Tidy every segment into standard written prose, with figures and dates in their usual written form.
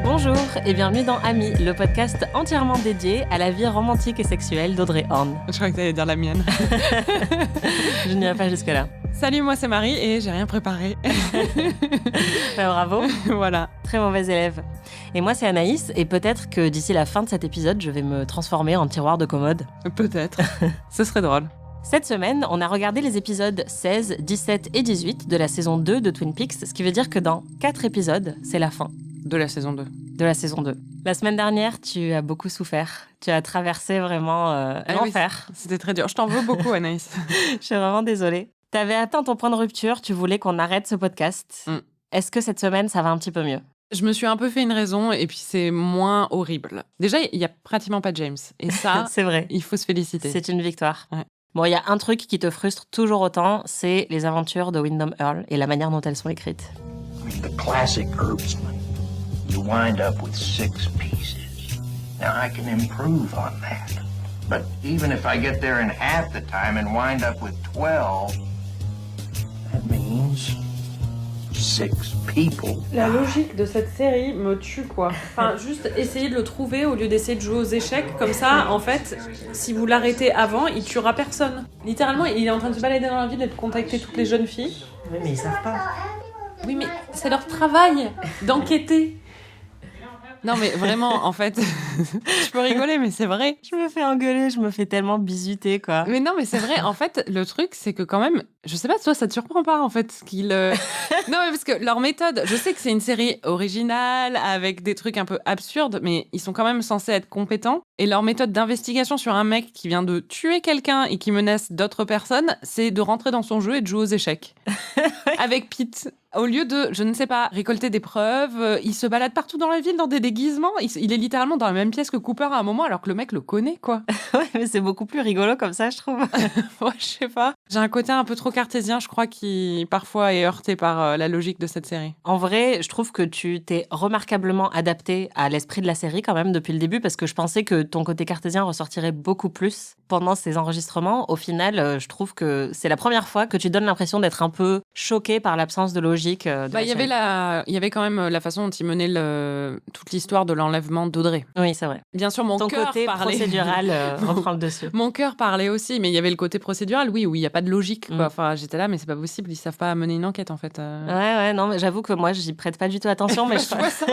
Bonjour et bienvenue dans Amis, le podcast entièrement dédié à la vie romantique et sexuelle d'Audrey Horne. Je crois que t'allais dire la mienne. Je n'irai pas jusque-là. Salut, moi c'est Marie et j'ai rien préparé. Bravo. Voilà. Très mauvaise élève. Et moi c'est Anaïs et peut-être que d'ici la fin de cet épisode, je vais me transformer en tiroir de commode. Peut-être. Ce serait drôle. Cette semaine, on a regardé les épisodes 16, 17 et 18 de la saison 2 de Twin Peaks, ce qui veut dire que dans 4 épisodes, c'est la fin. De la saison 2. De la saison 2. La semaine dernière, tu as beaucoup souffert. Tu as traversé vraiment l'enfer. Oui, c'était très dur. Je t'en veux beaucoup, Anaïs. Je suis vraiment désolée. Tu avais atteint ton point de rupture, tu voulais qu'on arrête ce podcast. Est-ce que cette semaine, ça va un petit peu mieux ? Je me suis un peu fait une raison et puis c'est moins horrible. Déjà, il n'y a pratiquement pas James. Et ça, c'est vrai. Il faut se féliciter. C'est une victoire. Ouais. Bon, il y a un truc qui te frustre toujours autant, c'est les aventures de Windom Earle et la manière dont elles sont écrites. The classic herbsman. You wind up with 6 pieces. Now I can improve on that. But even if I get there in half the time and wind up with 12, that means 6 people. La logique de cette série me tue, quoi. Enfin, juste essayer de le trouver au lieu d'essayer de jouer aux échecs. Comme ça, en fait, si vous l'arrêtez avant, il tuera personne. Littéralement, il est en train de se balader dans la ville et de contacter toutes les jeunes filles. Oui, mais ils savent pas. Oui, mais c'est leur travail d'enquêter. Non, mais vraiment, en fait, je peux rigoler, mais c'est vrai. Je me fais engueuler, je me fais tellement bisuter, quoi. Mais non, mais c'est vrai. En fait, le truc, c'est que quand même, je sais pas, toi, ça te surprend pas, en fait, qu'ils... Non, mais parce que leur méthode, je sais que c'est une série originale, avec des trucs un peu absurdes, mais ils sont quand même censés être compétents. Et leur méthode d'investigation sur un mec qui vient de tuer quelqu'un et qui menace d'autres personnes, c'est de rentrer dans son jeu et de jouer aux échecs. Avec Pete. Au lieu de, je ne sais pas, récolter des preuves, il se balade partout dans la ville dans des déguisements. Il est littéralement dans la même pièce que Cooper à un moment, alors que le mec le connaît, quoi. Ouais, mais c'est beaucoup plus rigolo comme ça, je trouve. Ouais, je sais pas. J'ai un côté un peu trop cartésien, je crois, qui parfois est heurté par la logique de cette série. En vrai, je trouve que tu t'es remarquablement adapté à l'esprit de la série quand même depuis le début, parce que je pensais que ton côté cartésien ressortirait beaucoup plus pendant ces enregistrements. Au final, je trouve que c'est la première fois que tu donnes l'impression d'être un peu choqué par l'absence de logique. Il y avait quand même la façon dont il menait toute l'histoire de l'enlèvement d'Audrey. Oui, c'est vrai. Bien sûr, mon ton cœur côté parlait... procédural reprend le dessus. Mon cœur parlait aussi, mais il y avait le côté procédural, oui, où il n'y a pas de logique, quoi. Enfin, j'étais là, mais c'est pas possible, ils savent pas mener une enquête, en fait. Ouais, non, mais j'avoue que moi, j'y prête pas du tout attention, mais je vois ça.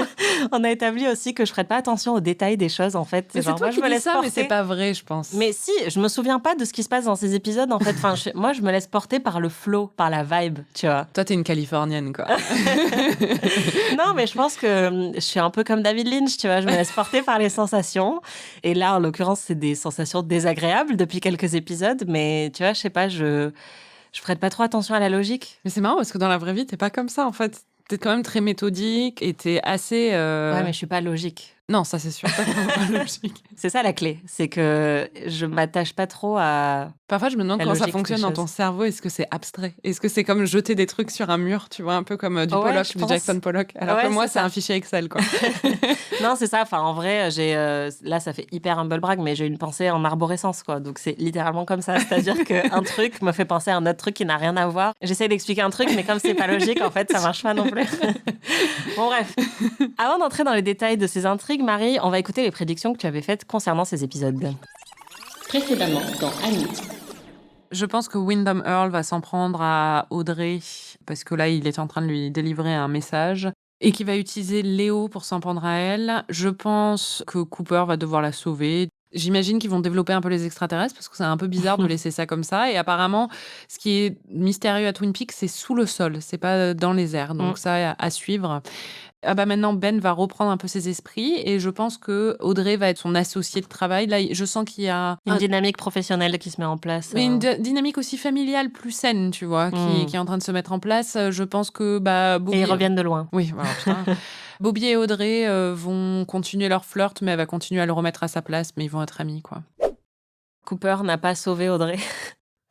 On a établi aussi que je prête pas attention aux détails des choses, en fait. Mais c'est toi qui dis ça, mais c'est pas vrai, je pense. Mais si, je me souviens pas de ce qui se passe dans ces épisodes, en fait. Enfin, moi, je me laisse porter par le flow, par la vibe, tu vois. Toi, t'es une Californienne, quoi. Non, mais je pense que je suis un peu comme David Lynch, tu vois. Je me laisse porter par les sensations. Et là, en l'occurrence, c'est des sensations désagréables depuis quelques épisodes. Mais tu vois, je sais pas, je prête pas trop attention à la logique. Mais c'est marrant parce que dans la vraie vie, t'es pas comme ça, en fait. T'es quand même très méthodique et t'es assez... Ouais, mais je suis pas logique. Non, ça c'est sûr, t'es pas logique. C'est ça la clé, c'est que je m'attache pas trop à... Parfois, je me demande comment ça fonctionne dans ton cerveau. Est-ce que c'est abstrait ? Est-ce que c'est comme jeter des trucs sur un mur, tu vois, un peu comme du Pollock, du Jackson Pollock, alors que moi, c'est un fichier Excel, quoi. Non, c'est ça. Enfin, en vrai, là, ça fait hyper humble brag, mais j'ai une pensée en arborescence, quoi. Donc, c'est littéralement comme ça. C'est-à-dire qu'un truc me fait penser à un autre truc qui n'a rien à voir. J'essaie d'expliquer un truc, mais comme c'est pas logique, en fait, ça marche pas non plus. Bon, bref. Avant d'entrer dans les détails de ces intrigues, Marie, on va écouter les prédictions que tu avais faites concernant ces épisodes. Précédemment, dans Amis. Je pense que Windom Earle va s'en prendre à Audrey, parce que là, il est en train de lui délivrer un message, et qu'il va utiliser Léo pour s'en prendre à elle. Je pense que Cooper va devoir la sauver. J'imagine qu'ils vont développer un peu les extraterrestres, parce que c'est un peu bizarre de laisser ça comme ça. Et apparemment, ce qui est mystérieux à Twin Peaks, c'est sous le sol, c'est pas dans les airs. Donc ça, à suivre. Ah bah maintenant, Ben va reprendre un peu ses esprits et je pense que Audrey va être son associée de travail. Là, je sens qu'il y a une dynamique professionnelle qui se met en place. Mais une dynamique aussi familiale plus saine, tu vois, qui est en train de se mettre en place. Je pense que... Bobby... Et ils reviennent de loin. Oui, voilà, putain. Bobby et Audrey vont continuer leur flirt, mais elle va continuer à le remettre à sa place, mais ils vont être amis, quoi. Cooper n'a pas sauvé Audrey.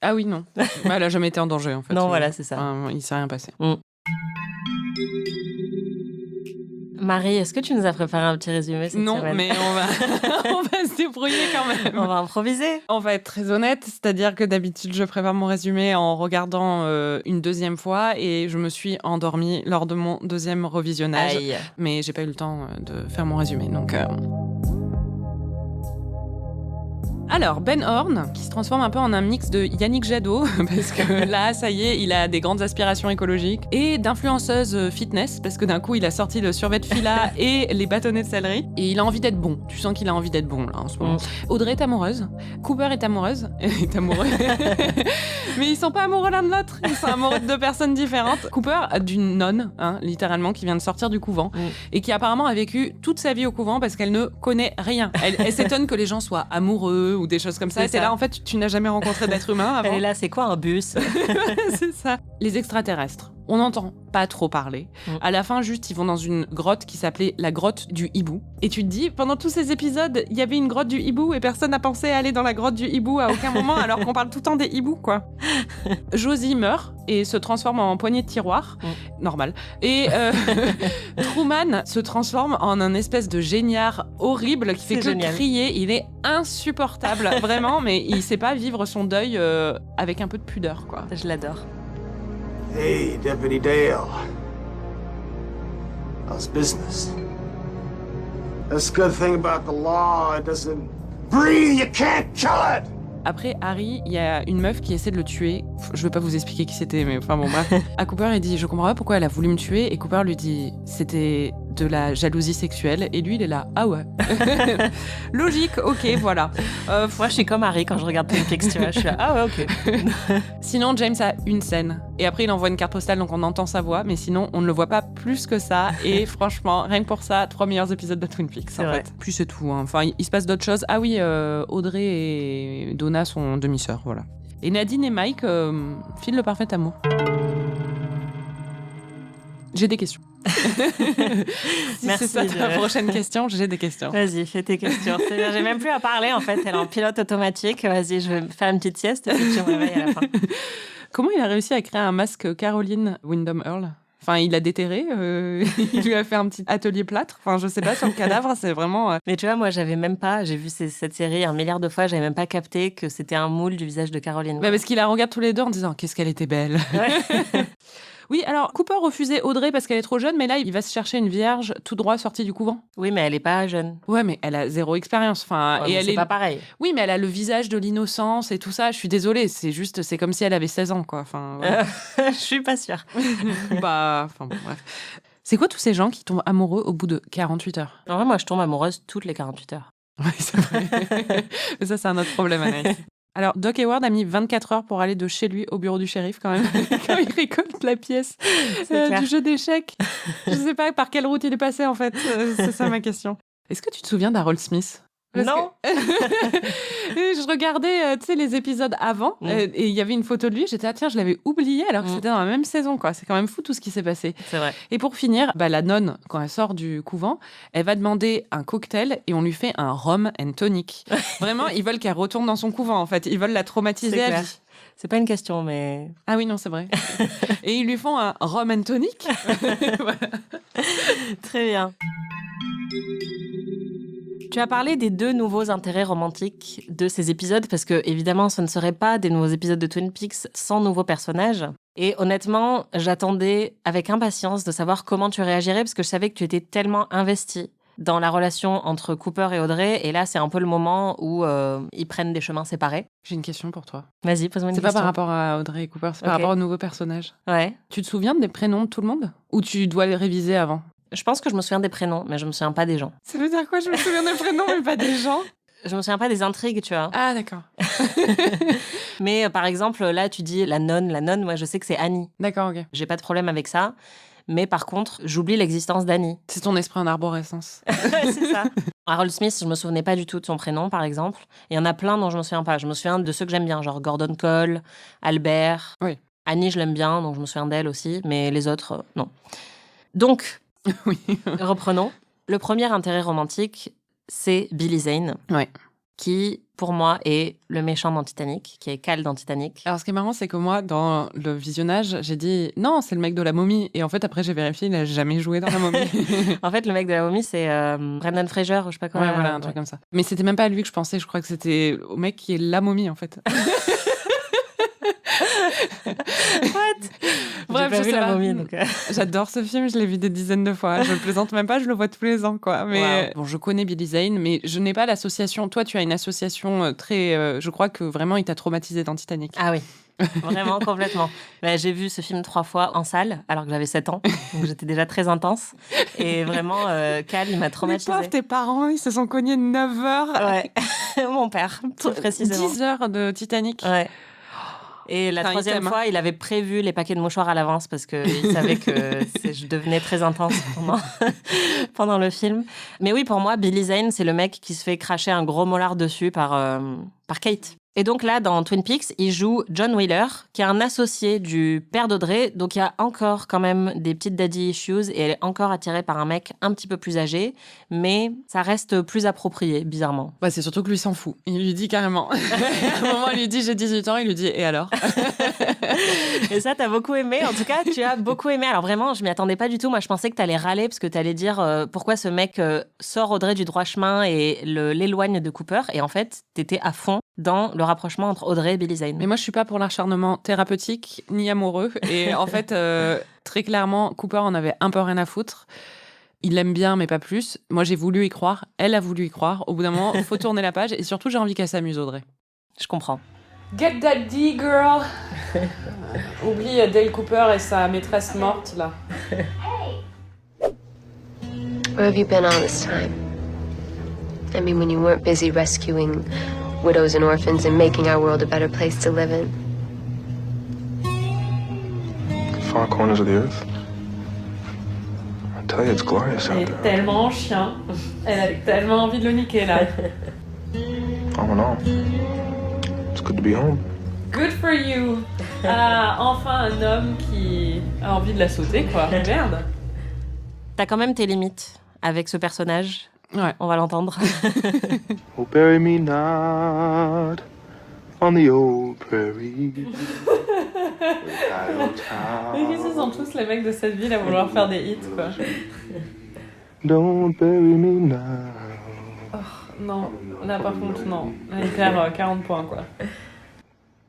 Ah oui, non. Elle n'a jamais été en danger, en fait. Non, voilà, c'est ça. Il ne s'est rien passé. Marie, est-ce que tu nous as préparé un petit résumé cette Non, semaine? mais on va se débrouiller quand même. On va improviser. On va être très honnête, c'est-à-dire que d'habitude, je prépare mon résumé en regardant une deuxième fois et je me suis endormie lors de mon deuxième revisionnage. Aïe. Mais j'ai pas eu le temps de faire mon résumé, donc... Alors, Ben Horn, qui se transforme un peu en un mix de Yannick Jadot, parce que là, ça y est, il a des grandes aspirations écologiques, et d'influenceuse fitness, parce que d'un coup, il a sorti le survêt de fila et les bâtonnets de céleri, et il a envie d'être bon. Tu sens qu'il a envie d'être bon, là, en ce moment. Audrey est amoureuse, Cooper est amoureuse, est amoureux, mais ils sont pas amoureux l'un de l'autre, ils sont amoureux de deux personnes différentes. Cooper a d'une nonne, littéralement, qui vient de sortir du couvent, et qui apparemment a vécu toute sa vie au couvent parce qu'elle ne connaît rien. Elle s'étonne que les gens soient amoureux ou des choses comme ça. C'est Et c'est ça. là, en fait, tu n'as jamais rencontré d'être humain avant. Elle est là, c'est quoi un bus? C'est ça. Les extraterrestres. On n'entend pas trop parler. À la fin, juste, ils vont dans une grotte qui s'appelait la grotte du hibou. Et tu te dis, pendant tous ces épisodes, il y avait une grotte du hibou et personne n'a pensé à aller dans la grotte du hibou à aucun moment, alors qu'on parle tout le temps des hiboux, quoi. Josie meurt et se transforme en poignée de tiroir. Normal. Et Truman se transforme en un espèce de géniard horrible qui fait C'est que génial. crier. Il est insupportable, vraiment, mais il sait pas vivre son deuil avec un peu de pudeur, quoi. Je l'adore. Hey, Deputy Dale. How's business? That's the good thing about the law. It doesn't breathe. You can't kill it. Après Harry, il y a une meuf qui essaie de le tuer. Je veux pas vous expliquer qui c'était, mais enfin bon, bref. À Cooper, il dit, je comprends pas pourquoi elle a voulu me tuer. Et Cooper lui dit, c'était de la jalousie sexuelle. Et lui, il est là, ah ouais. Logique, ok, voilà. Moi, je suis comme Harry quand je regarde Twin Peaks, tu vois. Je suis là, ah ouais, ok. Sinon, James a une scène. Et après, il envoie une carte postale, donc on entend sa voix. Mais sinon, on ne le voit pas plus que ça. Et franchement, rien que pour ça, 3 meilleurs épisodes de Twin Peaks, C'est en vrai. fait. Puis c'est tout. Enfin, il se passe d'autres choses. Ah oui, Audrey et Donna sont demi-sœurs, voilà. Et Nadine et Mike filent le parfait amour. J'ai des questions. Si Merci c'est ça ta prochaine question, j'ai des questions. Vas-y, fais tes questions. C'est bien, j'ai même plus à parler, en fait. Elle est en pilote automatique. Vas-y, je vais me faire une petite sieste et puis tu me réveilles à la fin. Comment il a réussi à créer un masque Caroline Windham Earl ? Enfin, il l'a déterré, il lui a fait un petit atelier plâtre. Enfin, je sais pas, sur le cadavre, c'est vraiment... Mais tu vois, moi, j'avais même pas... J'ai vu cette série 1 milliard de fois, j'avais même pas capté que c'était un moule du visage de Caroline. Bah parce qu'il la regarde tous les deux en disant « Qu'est-ce qu'elle était belle !» Ouais. Oui, alors, Cooper refusait Audrey parce qu'elle est trop jeune, mais là, il va se chercher une vierge tout droit sortie du couvent. Oui, mais elle est pas jeune. Ouais, mais elle a 0 expérience. Enfin, Ouais, et mais elle c'est est... pas pareil. Oui, mais elle a le visage de l'innocence et tout ça. Je suis désolée, c'est comme si elle avait 16 ans, quoi. Enfin, voilà. Je suis pas sûre. Enfin bon, bref. C'est quoi tous ces gens qui tombent amoureux au bout de 48 heures ? En vrai, moi, je tombe amoureuse toutes les 48 heures. Oui, c'est vrai. Mais ça, c'est un autre problème, Anaïs. Alors, Doc Hayward a mis 24 heures pour aller de chez lui au bureau du shérif, quand même, quand il récolte la pièce clair. du jeu d'échecs. Je sais pas par quelle route il est passé, en fait. C'est ça ma question. Est-ce que tu te souviens d'Harold Smith ? Non. Je regardais, tu sais, les épisodes avant, et il y avait une photo de lui. J'étais, tiens, je l'avais oublié, alors que c'était dans la même saison, quoi. C'est quand même fou tout ce qui s'est passé. C'est vrai. Et pour finir, la nonne, quand elle sort du couvent, elle va demander un cocktail et on lui fait un rum and tonic. Vraiment, ils veulent qu'elle retourne dans son couvent, en fait. Ils veulent la traumatiser C'est à clair. vie. C'est pas une question, mais... Ah oui, non, c'est vrai. Et ils lui font un rum and tonic. Voilà. Très bien. Tu as parlé des 2 nouveaux intérêts romantiques de ces épisodes, parce que, évidemment, ce ne seraient pas des nouveaux épisodes de Twin Peaks sans nouveaux personnages. Et honnêtement, j'attendais avec impatience de savoir comment tu réagirais, parce que je savais que tu étais tellement investie dans la relation entre Cooper et Audrey, et là, c'est un peu le moment où ils prennent des chemins séparés. J'ai une question pour toi. Vas-y, pose-moi une C'est question. pas par rapport à Audrey et Cooper, c'est par Ok. rapport aux nouveaux personnages. Ouais. Tu te souviens des prénoms de tout le monde ? Ou tu dois les réviser avant ? Je pense que je me souviens des prénoms, mais je me souviens pas des gens. Ça veut dire quoi ? Je me souviens des prénoms, mais pas des gens ? Je me souviens pas des intrigues, tu vois. Ah, d'accord. Mais par exemple, là, tu dis la nonne, moi, je sais que c'est Annie. D'accord, ok. J'ai pas de problème avec ça. Mais par contre, j'oublie l'existence d'Annie. C'est ton esprit en arborescence. C'est ça. Harold Smith, je me souvenais pas du tout de son prénom, par exemple. Il y en a plein dont je me souviens pas. Je me souviens de ceux que j'aime bien, genre Gordon Cole, Albert. Oui. Annie, je l'aime bien, donc je me souviens d'elle aussi. Mais les autres, non. Donc, Oui. reprenons. Le premier intérêt romantique, c'est Billy Zane. Ouais. qui, pour moi, est le méchant dans Titanic, qui est Cal dans Titanic. Alors, ce qui est marrant, c'est que moi, dans le visionnage, j'ai dit non, c'est le mec de la momie. Et en fait, après, j'ai vérifié, il n'a jamais joué dans la momie. En fait, le mec de la momie, c'est Brendan Fraser, ou je sais pas quoi. Ouais, voilà, un truc comme ça. Mais c'était même pas à lui que je pensais. Je crois que c'était au mec qui est la momie, en fait. Bref, J'ai pas je vu sais la pas. momie, donc... J'adore ce film, je l'ai vu des dizaines de fois. Je le plaisante même pas, je le vois tous les ans, quoi. Mais bon, je connais Billy Zane, mais je n'ai pas l'association. Toi, tu as une association très. Je crois que vraiment, il t'a traumatisé dans Titanic. Ah oui, vraiment, complètement. Bah, j'ai vu ce film 3 fois en salle, alors que j'avais 7 ans, donc j'étais déjà très intense. Et vraiment, Cal, il m'a traumatisée. Les pauvres, tes parents, ils se sont cognés 9 heures. Ouais, mon père, tout précisément. 10 heures de Titanic. Ouais. Et la troisième fois, il avait prévu les paquets de mouchoirs à l'avance parce qu'il savait que je devenais très intense pendant le film. Mais oui, pour moi, Billy Zane, c'est le mec qui se fait cracher un gros molar dessus par Kate. Et donc là, dans Twin Peaks, il joue John Wheeler, qui est un associé du père d'Audrey. Donc il y a encore quand même des petites daddy issues et elle est encore attirée par un mec un petit peu plus âgé. Mais ça reste plus approprié, bizarrement. Bah, c'est surtout que lui s'en fout. Il lui dit carrément. À un moment, il lui dit j'ai 18 ans, il lui dit et alors? Et ça, t'as beaucoup aimé. En tout cas, tu as beaucoup aimé. Alors vraiment, je m'y attendais pas du tout. Moi, je pensais que t'allais râler parce que t'allais dire pourquoi ce mec sort Audrey du droit chemin et l'éloigne de Cooper. Et en fait, t'étais à fond dans le rapprochement entre Audrey et Billy Zane. Mais moi, je suis pas pour l'acharnement thérapeutique ni amoureux. Et en fait, très clairement, Cooper en avait un peu rien à foutre. Il l'aime bien, mais pas plus. Moi, j'ai voulu y croire. Elle a voulu y croire. Au bout d'un moment, il faut tourner la page. Et surtout, j'ai envie qu'elle s'amuse, Audrey. Je comprends. Get that D, girl. Oublie Dale Cooper et sa maîtresse morte, là. Where have you been all this time? I mean, when you weren't busy rescuing widows and orphans and making our world a better place to live in. Far corners of the earth. I tell you, it's glorious Elle out est there. tellement en chien. Elle a tellement envie de le niquer, là. All in all, it's good to be home. Good for you. Ah, enfin un homme qui a envie de la sauter, quoi. Merde. T'as quand même tes limites avec ce personnage. Ouais. On va l'entendre. Oh, bury me not on the old prairie. Mais qu'est-ce qu'ils sont tous les mecs de cette ville à vouloir faire des hits, quoi. Don't bury me now. Non, là par contre, non. Là, il perd 40 points, quoi.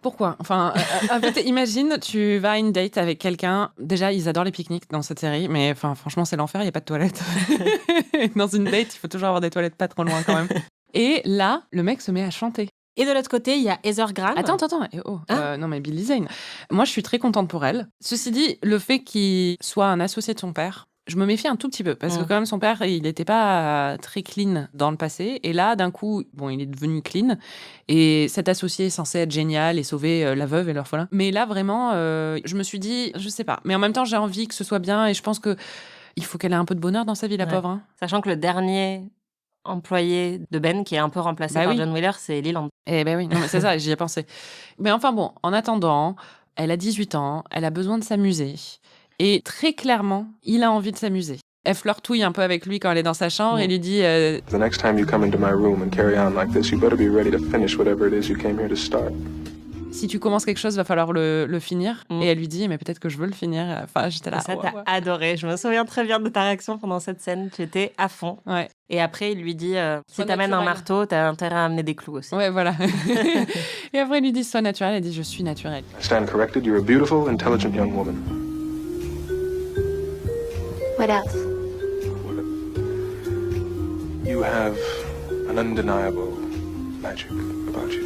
Pourquoi? Enfin, en fait, imagine, tu vas à une date avec quelqu'un. Déjà, ils adorent les pique-niques dans cette série, mais enfin, franchement, c'est l'enfer, il n'y a pas de toilettes. Dans une date, il faut toujours avoir des toilettes pas trop loin quand même. Et là, le mec se met à chanter. Et de l'autre côté, il y a Heather Graham. Attends. Non, mais Billy Zane. Moi, je suis très contente pour elle. Ceci dit, le fait qu'il soit un associé de son père, je me méfie un tout petit peu, parce que quand même, son père, il n'était pas très clean dans le passé. Et là, d'un coup, bon, il est devenu clean. Et cet associé est censé être génial et sauver la veuve et l'orphelin. Mais là, vraiment, je me suis dit, je sais pas. Mais en même temps, j'ai envie que ce soit bien. Et je pense que il faut qu'elle ait un peu de bonheur dans sa vie, la pauvre. Hein. Sachant que le dernier employé de Ben, qui est un peu remplacé par John Wheeler, c'est Leland. Eh ben oui, non, mais c'est ça, j'y ai pensé. Mais enfin bon, en attendant, elle a 18 ans, elle a besoin de s'amuser. Et très clairement, il a envie de s'amuser. Elle flirtouille un peu avec lui quand elle est dans sa chambre et lui dit The next time you come into my room and carry on like this, you better be ready to finish whatever it is you came here to start. Si tu commences quelque chose, va falloir le finir. Et elle lui dit, mais peut-être que je veux le finir. Enfin, j'étais là. Et ça, t'as adoré. Je me souviens très bien de ta réaction pendant cette scène. Tu étais à fond. Ouais. Et après, il lui dit, si t'amènes un marteau, t'as intérêt à amener des clous aussi. Ouais, voilà. Et après, il lui dit, sois naturel. Elle dit, je suis naturelle. I stand corrected. You're a beautiful, intelligent young woman. What else? You have an undeniable magic about you.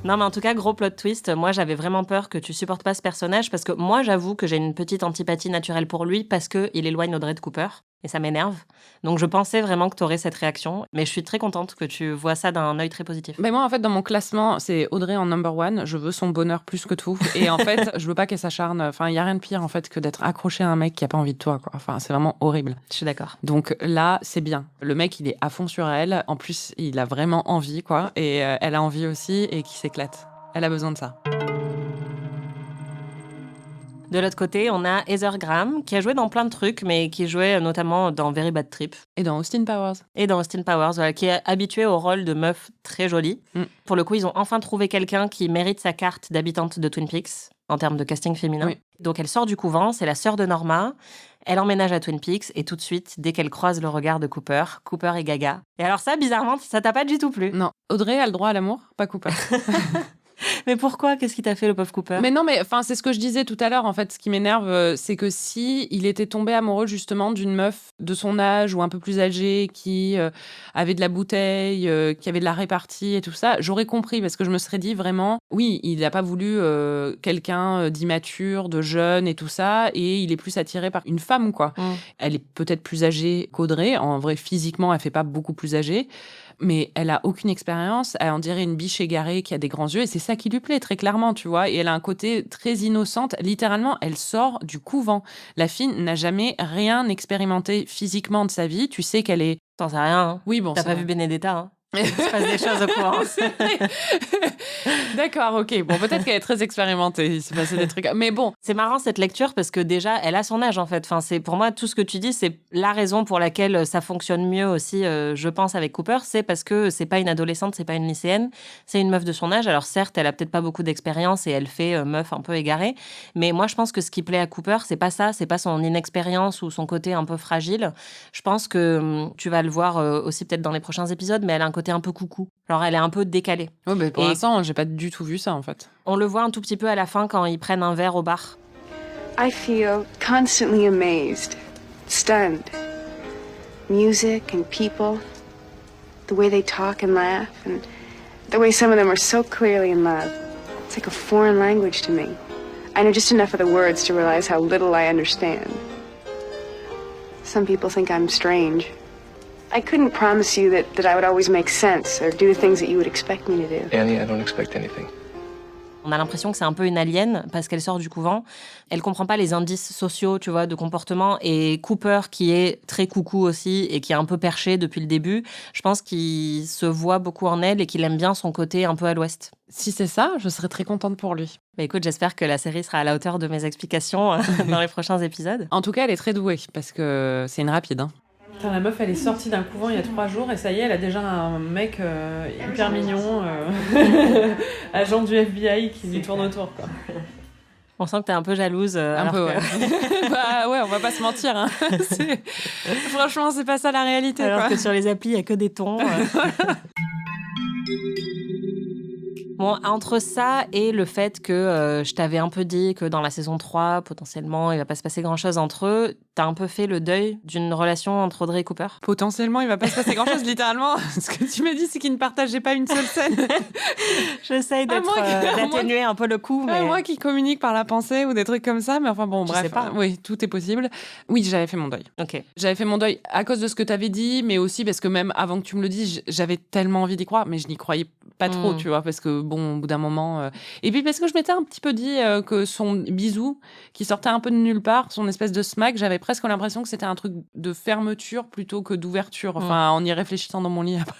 Non, mais en tout cas, gros plot twist. Moi, j'avais vraiment peur que tu supportes pas ce personnage parce que moi, j'avoue que j'ai une petite antipathie naturelle pour lui parce qu'il éloigne Audrey de Cooper et ça m'énerve. Donc, je pensais vraiment que tu aurais cette réaction, mais je suis très contente que tu vois ça d'un œil très positif. Mais moi, en fait, dans mon classement, c'est Audrey en number one. Je veux son bonheur plus que tout. Et en fait, je veux pas qu'elle s'acharne. Enfin, il y a rien de pire, en fait, que d'être accroché à un mec qui a pas envie de toi, quoi. Enfin, c'est vraiment horrible. Je suis d'accord. Donc là, c'est bien. Le mec, il est à fond sur elle. En plus, il a vraiment envie, quoi. Et elle a envie aussi et qui s'éclate. Elle a besoin de ça. De l'autre côté, on a Heather Graham, qui a joué dans plein de trucs, mais qui jouait notamment dans Very Bad Trip. Et dans Austin Powers. Et dans Austin Powers, voilà, qui est habituée au rôle de meuf très jolie. Pour le coup, ils ont enfin trouvé quelqu'un qui mérite sa carte d'habitante de Twin Peaks, en termes de casting féminin. Oui. Donc elle sort du couvent, c'est la sœur de Norma. Elle emménage à Twin Peaks et tout de suite, dès qu'elle croise le regard de Cooper est gaga. Et alors ça, bizarrement, ça t'a pas du tout plu. Non. Audrey a le droit à l'amour, pas Cooper. Mais pourquoi ? Qu'est-ce qui t'a fait, le pauvre Cooper ? Mais non, mais enfin, c'est ce que je disais tout à l'heure. En fait, ce qui m'énerve, c'est que si il était tombé amoureux justement d'une meuf de son âge ou un peu plus âgée qui avait de la bouteille, qui avait de la répartie et tout ça, j'aurais compris parce que je me serais dit vraiment, oui, il n'a pas voulu quelqu'un d'immature, de jeune et tout ça, et il est plus attiré par une femme, quoi. Elle est peut-être plus âgée qu'Audrey. En vrai, physiquement, elle fait pas beaucoup plus âgée. Mais elle a aucune expérience, elle en dirait une biche égarée qui a des grands yeux, et c'est ça qui lui plaît, très clairement, tu vois. Et elle a un côté très innocente. Littéralement, elle sort du couvent. La fille n'a jamais rien expérimenté physiquement de sa vie. Tu sais qu'elle est... T'en sais rien, hein. Oui, bon, T'as pas vu Benedetta, hein. Il se passe des choses au courant. D'accord, ok. Bon, peut-être qu'elle est très expérimentée. Il s'est passé des trucs. Mais bon. C'est marrant cette lecture parce que déjà, elle a son âge en fait. Enfin, c'est, pour moi, tout ce que tu dis, c'est la raison pour laquelle ça fonctionne mieux aussi, je pense, avec Cooper. C'est parce que c'est pas une adolescente, c'est pas une lycéenne, c'est une meuf de son âge. Alors certes, elle a peut-être pas beaucoup d'expérience et elle fait meuf un peu égarée. Mais moi, je pense que ce qui plaît à Cooper, c'est pas ça. C'est pas son inexpérience ou son côté un peu fragile. Je pense que tu vas le voir aussi peut-être dans les prochains épisodes, mais elle a un côté un peu coucou. Alors, elle est un peu décalée. Ouais, mais pour l'instant, j'ai pas du tout vu ça, en fait. On le voit un tout petit peu à la fin quand ils prennent un verre au bar. I feel constantly amazed, stunned. Music and people, the way they talk and laugh, and the way some of them are so clearly in love. It's like a foreign language to me. I know just enough of the words to realize how little I understand. Some people think I'm strange. I couldn't promise you that I would always make sense or do the things that you would expect me to do. Annie, I don't expect anything. On a l'impression que c'est un peu une alien parce qu'elle sort du couvent. Elle comprend pas les indices sociaux, tu vois, de comportement. Et Cooper, qui est très coucou aussi et qui est un peu perché depuis le début, je pense qu'il se voit beaucoup en elle et qu'il aime bien son côté un peu à l'ouest. Si c'est ça, je serais très contente pour lui. Bah écoute, j'espère que la série sera à la hauteur de mes explications dans les prochains épisodes. En tout cas, elle est très douée parce que c'est une rapide, hein. Putain, la meuf, elle est sortie d'un couvent il y a 3 jours et ça y est, elle a déjà un mec hyper mignon, agent du FBI qui lui tourne autour, quoi. On sent que t'es un peu jalouse. Un peu, ouais. Bah ouais, on va pas se mentir, hein. Franchement, c'est pas ça la réalité, alors quoi. que sur les applis, il y a que des tons. Bon, entre ça et le fait que je t'avais un peu dit que dans la saison 3, potentiellement, il va pas se passer grand-chose entre eux, t'as un peu fait le deuil d'une relation entre Audrey et Cooper. Potentiellement, il va pas se passer grand-chose, littéralement. Ce que tu m'as dit, c'est qu'ils ne partageaient pas une seule scène. J'essaye d'atténuer un peu le coup, mais... Moi qui communique par la pensée ou des trucs comme ça, mais enfin bon, Je bref. sais pas. Oui, tout est possible. Oui, j'avais fait mon deuil. Ok. J'avais fait mon deuil à cause de ce que t'avais dit, mais aussi parce que même avant que tu me le dises, j'avais tellement envie d'y croire, mais je n'y croyais pas trop, tu vois, parce que bon, au bout d'un moment... Et puis parce que je m'étais un petit peu dit que son bisou, qui sortait un peu de nulle part, son espèce de smack, j'avais presque l'impression que c'était un truc de fermeture plutôt que d'ouverture. Enfin, en y réfléchissant dans mon lit après.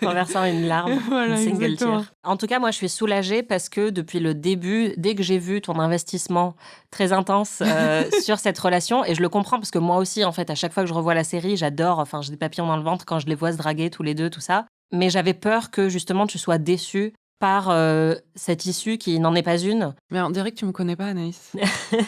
En versant une larme, Voilà, une single exactement. tear. En tout cas, moi, je suis soulagée parce que depuis le début, dès que j'ai vu ton investissement très intense sur cette relation, et je le comprends parce que moi aussi, en fait, à chaque fois que je revois la série, j'adore, enfin, j'ai des papillons dans le ventre quand je les vois se draguer tous les deux, tout ça. Mais j'avais peur que, justement, tu sois déçue par cette issue qui n'en est pas une. Mais on dirait que tu me connais pas, Anaïs.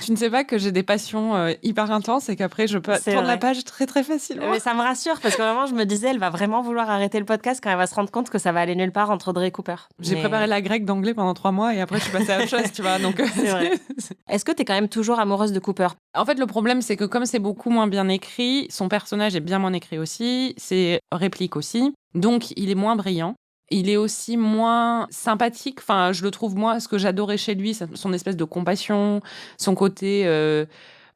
Tu ne sais pas que j'ai des passions hyper intenses et qu'après je peux tourner la page très très facilement. Mais ça me rassure parce que vraiment je me disais elle va vraiment vouloir arrêter le podcast quand elle va se rendre compte que ça va aller nulle part entre Audrey et Cooper. J'ai préparé la grecque d'anglais pendant 3 mois et après je suis passée à autre chose, tu vois. Donc c'est vrai. Est-ce que t'es quand même toujours amoureuse de Cooper ? En fait, le problème c'est que comme c'est beaucoup moins bien écrit, son personnage est bien moins écrit aussi, ses répliques aussi, donc il est moins brillant. Il est aussi moins sympathique. Enfin, je le trouve, moi, ce que j'adorais chez lui, son espèce de compassion, son côté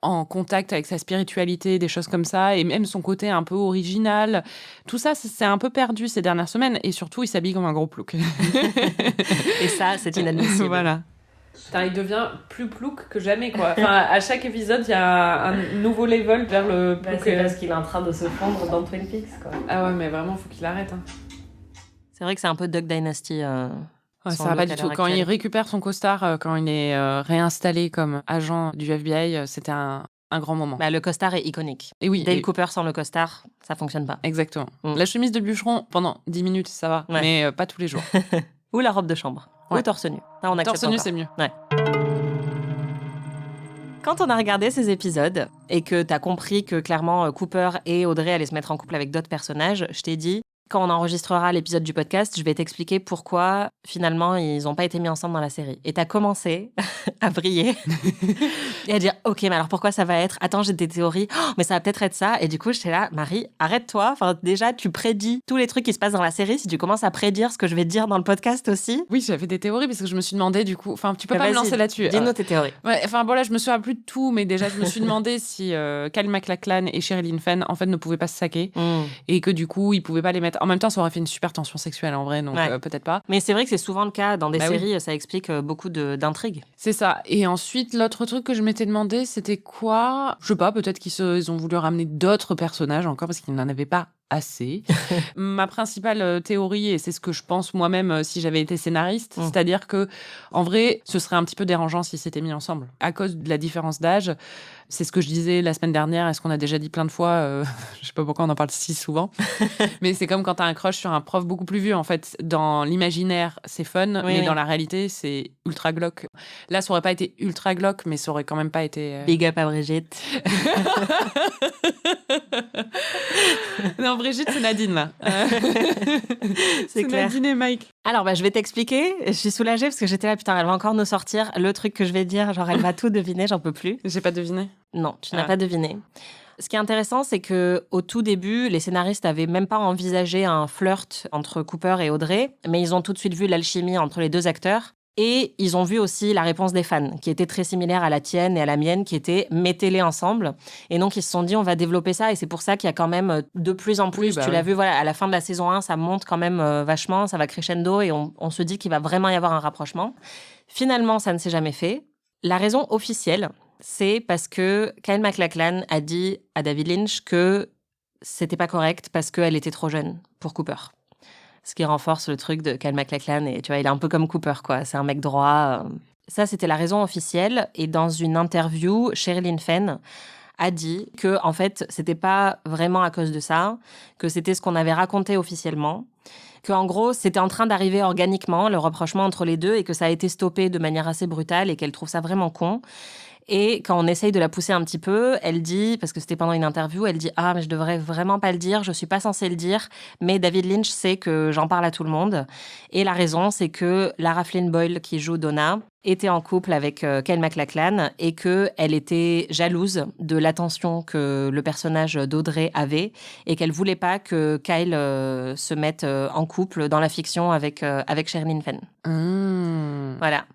en contact avec sa spiritualité, des choses comme ça, et même son côté un peu original. Tout ça, c'est un peu perdu ces dernières semaines. Et surtout, il s'habille comme un gros plouc. Et ça, c'est inadmissible. Voilà. Putain, il devient plus plouc que jamais, quoi. Enfin, à chaque épisode, il y a un nouveau level vers le plouc. C'est parce qu'il est en train de se fondre dans Twin Peaks, quoi. Ah ouais, mais vraiment, faut qu'il arrête, hein. C'est vrai que c'est un peu Duck Dynasty. Ouais, son ça va pas look du à tout. l'heure Quand il actuelle. récupère son costard, quand il est réinstallé comme agent du FBI, c'était un grand moment. Bah, le costard est iconique. Et oui, Dale et- Cooper sans le costard, ça fonctionne pas. exactement. Mm. La chemise de bûcheron, pendant 10 minutes, ça va, Ouais. mais pas tous les jours. Ou la robe de chambre. Ou Ouais. torse nu. Là, on accepte Torse nu, encore. c'est mieux. Ouais. Quand on a regardé ces épisodes et que t'as compris que clairement Cooper et Audrey allaient se mettre en couple avec d'autres personnages, je t'ai dit, quand on enregistrera l'épisode du podcast, je vais t'expliquer pourquoi finalement ils n'ont pas été mis ensemble dans la série. Et t'as commencé à briller et à dire ok, mais alors pourquoi ça va être? Attends, j'ai des théories. Oh, mais ça va peut-être être ça. Et du coup, j'étais là, Marie, arrête-toi. Enfin, déjà, tu prédis tous les trucs qui se passent dans la série. Si tu commences à prédire ce que je vais te dire dans le podcast aussi, Oui, j'avais des théories parce que je me suis demandé du coup. Enfin, tu peux bah, pas me vas-y, lancer là-dessus. Dis-nous tes théories. Ouais, enfin bon là, je me souviens plus de tout, mais déjà je me suis demandé si Kyle MacLachlan et Sherilyn Fenn en fait ne pouvaient pas se saquer et que du coup ils pouvaient pas les mettre. En même temps, ça aurait fait une super tension sexuelle en vrai, donc Ouais. peut-être pas. Mais c'est vrai que c'est souvent le cas dans des Bah oui. séries, ça explique beaucoup d'intrigues. C'est ça. Et ensuite, l'autre truc que je m'étais demandé, c'était quoi? Je sais pas, peut-être ils ont voulu ramener d'autres personnages encore parce qu'ils n'en avaient pas assez. Ma principale théorie, et c'est ce que je pense moi-même si j'avais été scénariste, c'est-à-dire que en vrai, ce serait un petit peu dérangeant s'ils s'étaient mis ensemble. À cause de la différence d'âge, c'est ce que je disais la semaine dernière, et ce qu'on a déjà dit plein de fois, je sais pas pourquoi on en parle si souvent, mais c'est comme quand t'as un crush sur un prof beaucoup plus vieux, en fait. Dans l'imaginaire, c'est fun, mais dans la réalité, c'est ultra glauque. Là, ça aurait pas été ultra glauque, mais ça aurait quand même pas été... Big up à Brigitte. Non, Brigitte, c'est Nadine, là. C'est clair. Nadine et Mike. Alors, je vais t'expliquer. Je suis soulagée parce que j'étais là, putain, elle va encore nous sortir le truc que je vais dire. Genre, elle va tout deviner, j'en peux plus. J'ai pas deviné. Non, tu n'as pas deviné. Ce qui est intéressant, c'est que au tout début, les scénaristes avaient même pas envisagé un flirt entre Cooper et Audrey, mais ils ont tout de suite vu l'alchimie entre les deux acteurs. Et ils ont vu aussi la réponse des fans, qui était très similaire à la tienne et à la mienne, qui était « mettez-les ensemble ». Et donc, ils se sont dit « on va développer ça ». Et c'est pour ça qu'il y a quand même de plus en plus, tu l'as vu, voilà, à la fin de la saison 1, ça monte quand même vachement, ça va crescendo et on se dit qu'il va vraiment y avoir un rapprochement. Finalement, ça ne s'est jamais fait. La raison officielle, c'est parce que Kyle MacLachlan a dit à David Lynch que c'était pas correct parce qu'elle était trop jeune pour Cooper. Ce qui renforce le truc de Kyle MacLachlan. Et tu vois, il est un peu comme Cooper, quoi. C'est un mec droit. Ça, c'était la raison officielle. Et dans une interview, Sherilyn Fenn a dit que, en fait, c'était pas vraiment à cause de ça, que c'était ce qu'on avait raconté officiellement, qu'en gros, c'était en train d'arriver organiquement, le rapprochement entre les deux, et que ça a été stoppé de manière assez brutale et qu'elle trouve ça vraiment con. Et quand on essaye de la pousser un petit peu, elle dit, parce que c'était pendant une interview, elle dit « Ah, mais je devrais vraiment pas le dire, je suis pas censée le dire, mais David Lynch sait que j'en parle à tout le monde. » Et la raison, c'est que Lara Flynn Boyle, qui joue Donna, était en couple avec Kyle MacLachlan et qu'elle était jalouse de l'attention que le personnage d'Audrey avait et qu'elle voulait pas que Kyle se mette en couple dans la fiction avec Sherilyn Fenn. Voilà.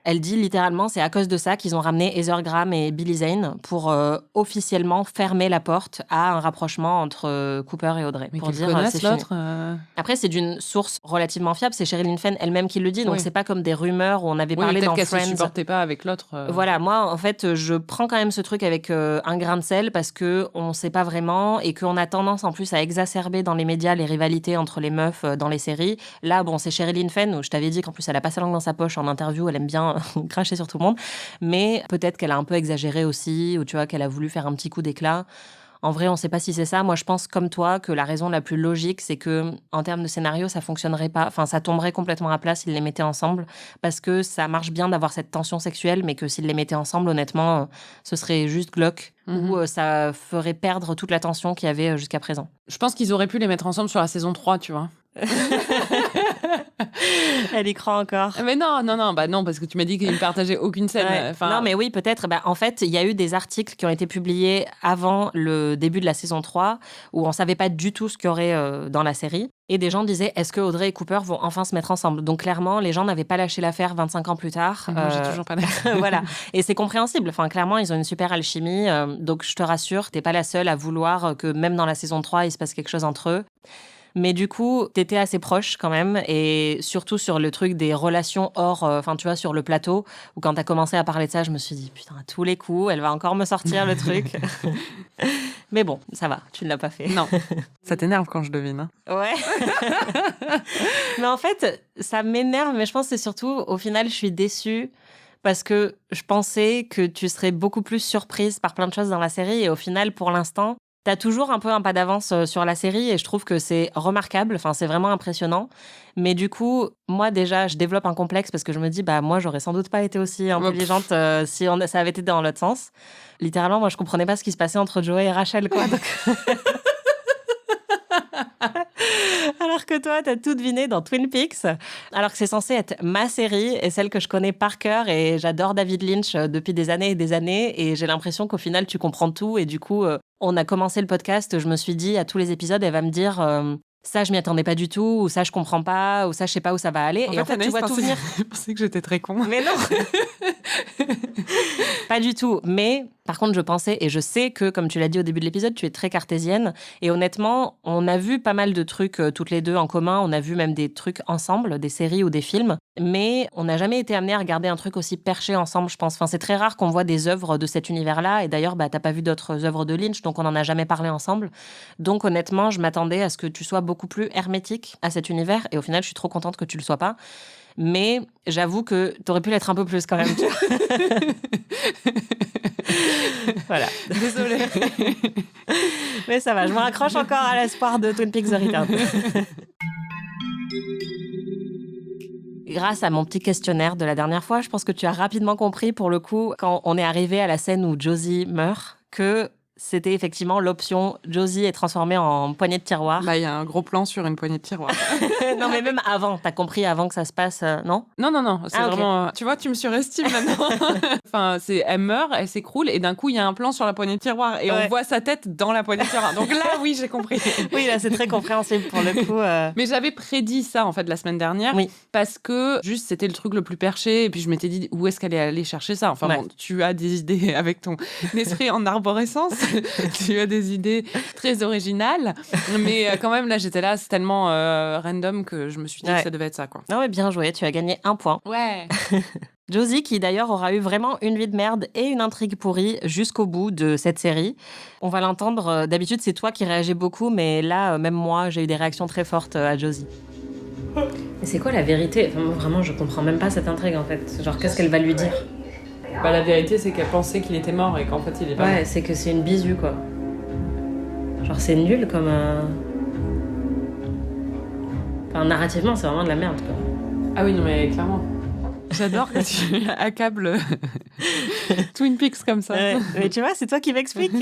Elle dit littéralement, c'est à cause de ça qu'ils ont ramené Heather Graham et Billy Zane pour officiellement fermer la porte à un rapprochement entre Cooper et Audrey. Mais pour quelle dire connasse, c'est fini. l'autre Après, c'est d'une source relativement fiable. C'est Sherilyn Fenn elle-même qui le dit. Donc, Oui. c'est pas comme des rumeurs où on avait Oui, parlé peut-être dans qu'elle Friends. se supportait pas avec l'autre. Voilà, moi, en fait, je prends quand même ce truc avec un grain de sel parce qu'on ne sait pas vraiment et qu'on a tendance en plus à exacerber dans les médias les rivalités entre les meufs dans les séries. Là, bon, c'est Sherilyn Fenn où je t'avais dit qu'en plus, elle a pas sa langue dans sa poche en interview, elle aime bien cracher sur tout le monde. Mais peut-être qu'elle a un peu exagéré aussi ou tu vois, qu'elle a voulu faire un petit coup d'éclat. En vrai, on ne sait pas si c'est ça. Moi, je pense comme toi que la raison la plus logique, c'est que en termes de scénario, ça fonctionnerait pas. Enfin, ça tomberait complètement à plat s'ils les mettaient ensemble, parce que ça marche bien d'avoir cette tension sexuelle, mais que s'ils les mettaient ensemble, honnêtement, ce serait juste glauque ou ça ferait perdre toute la tension qu'il y avait jusqu'à présent. Je pense qu'ils auraient pu les mettre ensemble sur la saison 3, tu vois. Elle y croit encore. Mais non, parce que tu m'as dit qu'ils ne partageaient aucune scène. Ouais. Enfin, Non, mais oui, peut-être. En fait, il y a eu des articles qui ont été publiés avant le début de la saison 3 où on ne savait pas du tout ce qu'il y aurait dans la série. Et des gens disaient, est-ce que Audrey et Cooper vont enfin se mettre ensemble? Donc clairement, les gens n'avaient pas lâché l'affaire 25 ans plus tard. Moi, j'ai toujours pas lâché. Voilà. Et c'est compréhensible. Enfin, clairement, ils ont une super alchimie. Donc je te rassure, t'es pas la seule à vouloir que même dans la saison 3, il se passe quelque chose entre eux. Mais du coup, t'étais assez proche quand même, et surtout sur le truc des relations hors, enfin tu vois, sur le plateau, où quand t'as commencé à parler de ça, je me suis dit, putain, à tous les coups, elle va encore me sortir le truc. Mais bon, ça va, tu ne l'as pas fait. Non. Ça t'énerve quand je devine. Hein. Ouais. Mais en fait, ça m'énerve, mais je pense que c'est surtout, au final, je suis déçue parce que je pensais que tu serais beaucoup plus surprise par plein de choses dans la série et au final, pour l'instant, t'as toujours un peu un pas d'avance sur la série et je trouve que c'est remarquable, enfin c'est vraiment impressionnant. Mais du coup, moi déjà, je développe un complexe parce que je me dis, moi j'aurais sans doute pas été aussi intelligente si ça avait été dans l'autre sens. Littéralement, moi je comprenais pas ce qui se passait entre Joey et Rachel, quoi. Donc... Alors que toi, t'as tout deviné dans Twin Peaks, alors que c'est censé être ma série et celle que je connais par cœur et j'adore David Lynch depuis des années et des années et j'ai l'impression qu'au final, tu comprends tout et du coup, on a commencé le podcast, je me suis dit à tous les épisodes, elle va me dire ça, je m'y attendais pas du tout, ou ça, je comprends pas, ou ça, je sais pas où ça va aller. Et en fait, tu vois tout venir. Je pensais que j'étais très con. Mais non. Pas du tout. Mais par contre, je pensais, et je sais que, comme tu l'as dit au début de l'épisode, tu es très cartésienne. Et honnêtement, on a vu pas mal de trucs toutes les deux en commun. On a vu même des trucs ensemble, des séries ou des films. Mais on n'a jamais été amenés à regarder un truc aussi perché ensemble, je pense. Enfin, c'est très rare qu'on voit des œuvres de cet univers-là. Et d'ailleurs, t'as pas vu d'autres œuvres de Lynch, donc on n'en a jamais parlé ensemble. Donc honnêtement, je m'attendais à ce que tu sois beaucoup plus hermétique à cet univers. Et au final, je suis trop contente que tu le sois pas. Mais j'avoue que t'aurais pu l'être un peu plus quand même. Tu vois. Voilà. Désolée. Mais ça va, je me raccroche encore à l'espoir de Twin Peaks The Return. Grâce à mon petit questionnaire de la dernière fois, je pense que tu as rapidement compris, pour le coup, quand on est arrivé à la scène où Josie meurt, que c'était effectivement l'option Josie est transformée en poignée de tiroir. Il y a un gros plan sur une poignée de tiroir. Non, mais même avant, t'as compris avant que ça se passe, non ? Non. C'est vraiment... Okay. Tu vois, tu me surestimes maintenant. Enfin, elle meurt, elle s'écroule, et d'un coup, il y a un plan sur la poignée de tiroir, et on voit sa tête dans la poignée de tiroir. Donc là, oui, j'ai compris. Oui, là, c'est très compréhensible pour le coup. Mais j'avais prédit ça, en fait, la semaine dernière, parce que juste, c'était le truc le plus perché, et puis je m'étais dit, où est-ce qu'elle est allée chercher ça ? Enfin bon, tu as des idées avec ton esprit en arborescence. Tu as des idées très originales, mais quand même là j'étais là, c'est tellement random que je me suis dit que ça devait être ça, quoi. Non mais bien joué, tu as gagné 1 point. Ouais. Josie qui d'ailleurs aura eu vraiment une vie de merde et une intrigue pourrie jusqu'au bout de cette série. On va l'entendre, d'habitude c'est toi qui réagis beaucoup, mais là même moi j'ai eu des réactions très fortes à Josie. Mais c'est quoi la vérité ? Enfin, moi, vraiment je comprends même pas cette intrigue en fait, genre qu'est-ce qu'elle va lui dire ? La vérité, c'est qu'elle pensait qu'il était mort et qu'en fait, il est pas mort. Ouais, c'est que c'est une bisu, quoi. Genre, c'est nul comme Enfin, narrativement, c'est vraiment de la merde, quoi. Ah oui, non, mais clairement. J'adore que tu accables Twin Peaks comme ça. Mais tu vois, c'est toi qui m'expliques.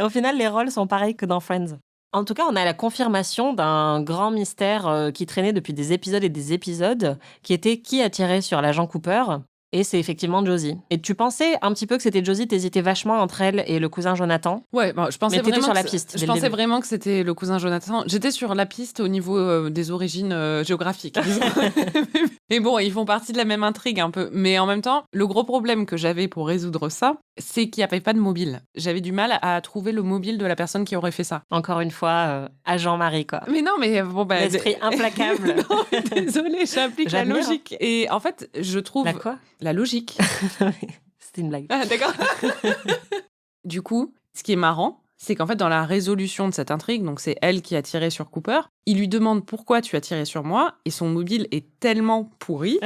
Au final, les rôles sont pareils que dans Friends. En tout cas, on a la confirmation d'un grand mystère qui traînait depuis des épisodes et des épisodes, qui était qui a tiré sur l'agent Cooper. Et c'est effectivement Josie. Et tu pensais un petit peu que c'était Josie, t'hésitais vachement entre elle et le cousin Jonathan. Ouais, je pensais mais vraiment sur la piste. Je pensais vraiment que c'était le cousin Jonathan. J'étais sur la piste au niveau des origines géographiques. Mais bon, ils font partie de la même intrigue un peu. Mais en même temps, le gros problème que j'avais pour résoudre ça, c'est qu'il n'y avait pas de mobile. J'avais du mal à trouver le mobile de la personne qui aurait fait ça. Encore une fois, à Jean-Marie, quoi. Mais non, mais bon, l'esprit implacable. Non, désolée, j'applique la logique. Et en fait, je trouve... La quoi ? La logique. C'était une blague. Ah, d'accord. Du coup, ce qui est marrant, c'est qu'en fait, dans la résolution de cette intrigue, donc c'est elle qui a tiré sur Cooper, il lui demande pourquoi tu as tiré sur moi, et son mobile est tellement pourri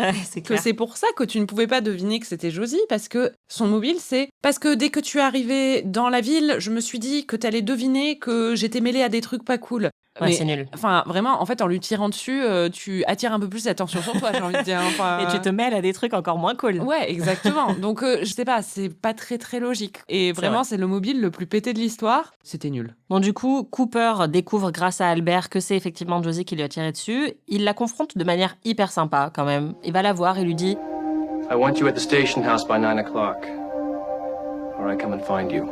que c'est pour ça que tu ne pouvais pas deviner que c'était Josie, parce que son mobile, c'est parce que dès que tu es arrivé dans la ville, je me suis dit que t'allais deviner que j'étais mêlée à des trucs pas cool. Ouais, c'est nul. Enfin, vraiment, en fait, en lui tirant dessus, tu attires un peu plus l'attention sur toi, j'ai envie de dire. Enfin, et tu te mêles à des trucs encore moins cool. Ouais, exactement. Donc, je sais pas, c'est pas très, très logique. Et vraiment, c'est le mobile le plus pété de l'histoire. C'était nul. Bon, du coup, Cooper découvre grâce à Albert que c'est effectivement Josie qui lui a tiré dessus. Il la confronte de manière hyper sympa, quand même. Il va la voir et lui dit « I want you at the station house by 9 o'clock. Or I come and find you. »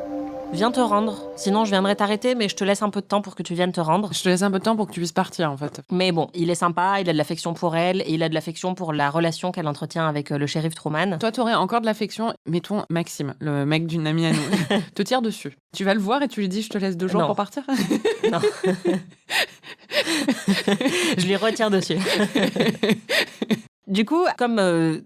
Viens te rendre, sinon je viendrai t'arrêter, mais je te laisse un peu de temps pour que tu viennes te rendre. Je te laisse un peu de temps pour que tu puisses partir, en fait. Mais bon, il est sympa, il a de l'affection pour elle, et il a de l'affection pour la relation qu'elle entretient avec le shérif Truman. Toi, t'aurais encore de l'affection, mettons Maxime, le mec d'une amie à nous, te tire dessus. Tu vas le voir et tu lui dis, je te laisse 2 jours pour partir. Non. Je lui retire dessus. Du coup, comme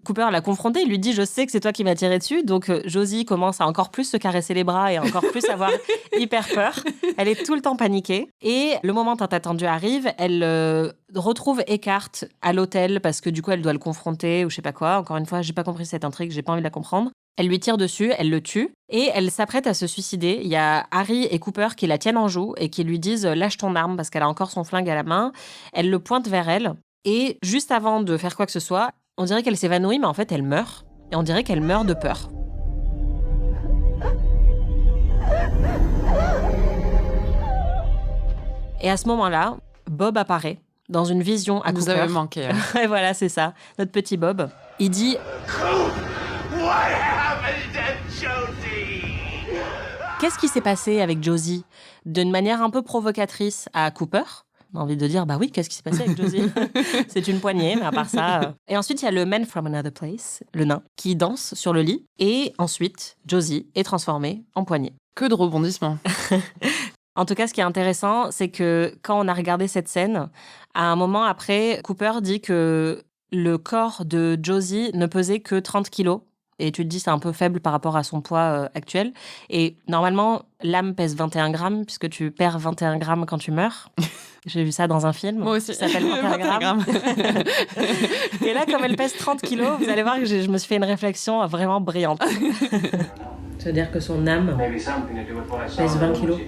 Cooper l'a confronté, il lui dit « Je sais que c'est toi qui m'as tiré dessus ». Donc, Josie commence à encore plus se caresser les bras et encore plus avoir hyper peur. Elle est tout le temps paniquée. Et le moment tant attendu arrive, elle retrouve Eckhart à l'hôtel parce que du coup, elle doit le confronter ou je sais pas quoi. Encore une fois, j'ai pas compris cette intrigue, j'ai pas envie de la comprendre. Elle lui tire dessus, elle le tue et elle s'apprête à se suicider. Il y a Harry et Cooper qui la tiennent en joue et qui lui disent « Lâche ton arme » parce qu'elle a encore son flingue à la main. Elle le pointe vers elle. Et juste avant de faire quoi que ce soit, on dirait qu'elle s'évanouit, mais en fait, elle meurt. Et on dirait qu'elle meurt de peur. Et à ce moment-là, Bob apparaît dans une vision à Vous Cooper. avez manqué. Hein. Et voilà, c'est ça, notre petit Bob. Il dit What happened to Josie? qu'est-ce qui s'est passé avec Josie d'une manière un peu provocatrice à Cooper. On a envie de dire, bah oui, qu'est-ce qui s'est passé avec Josie? C'est une poignée, mais à part ça... Et ensuite, il y a le Man from Another Place, le nain, qui danse sur le lit. Et ensuite, Josie est transformée en poignée. Que de rebondissements. En tout cas, ce qui est intéressant, c'est que quand on a regardé cette scène, à un moment après, Cooper dit que le corps de Josie ne pesait que 30 kilos. Et tu te dis, c'est un peu faible par rapport à son poids actuel. Et normalement, l'âme pèse 21 grammes, puisque tu perds 21 grammes quand tu meurs. J'ai vu ça dans un film. Moi aussi. Qui s'appelle 21 grammes. Et là, comme elle pèse 30 kilos, vous allez voir que je me suis fait une réflexion vraiment brillante. Ça veut dire que son âme pèse 20 kilos.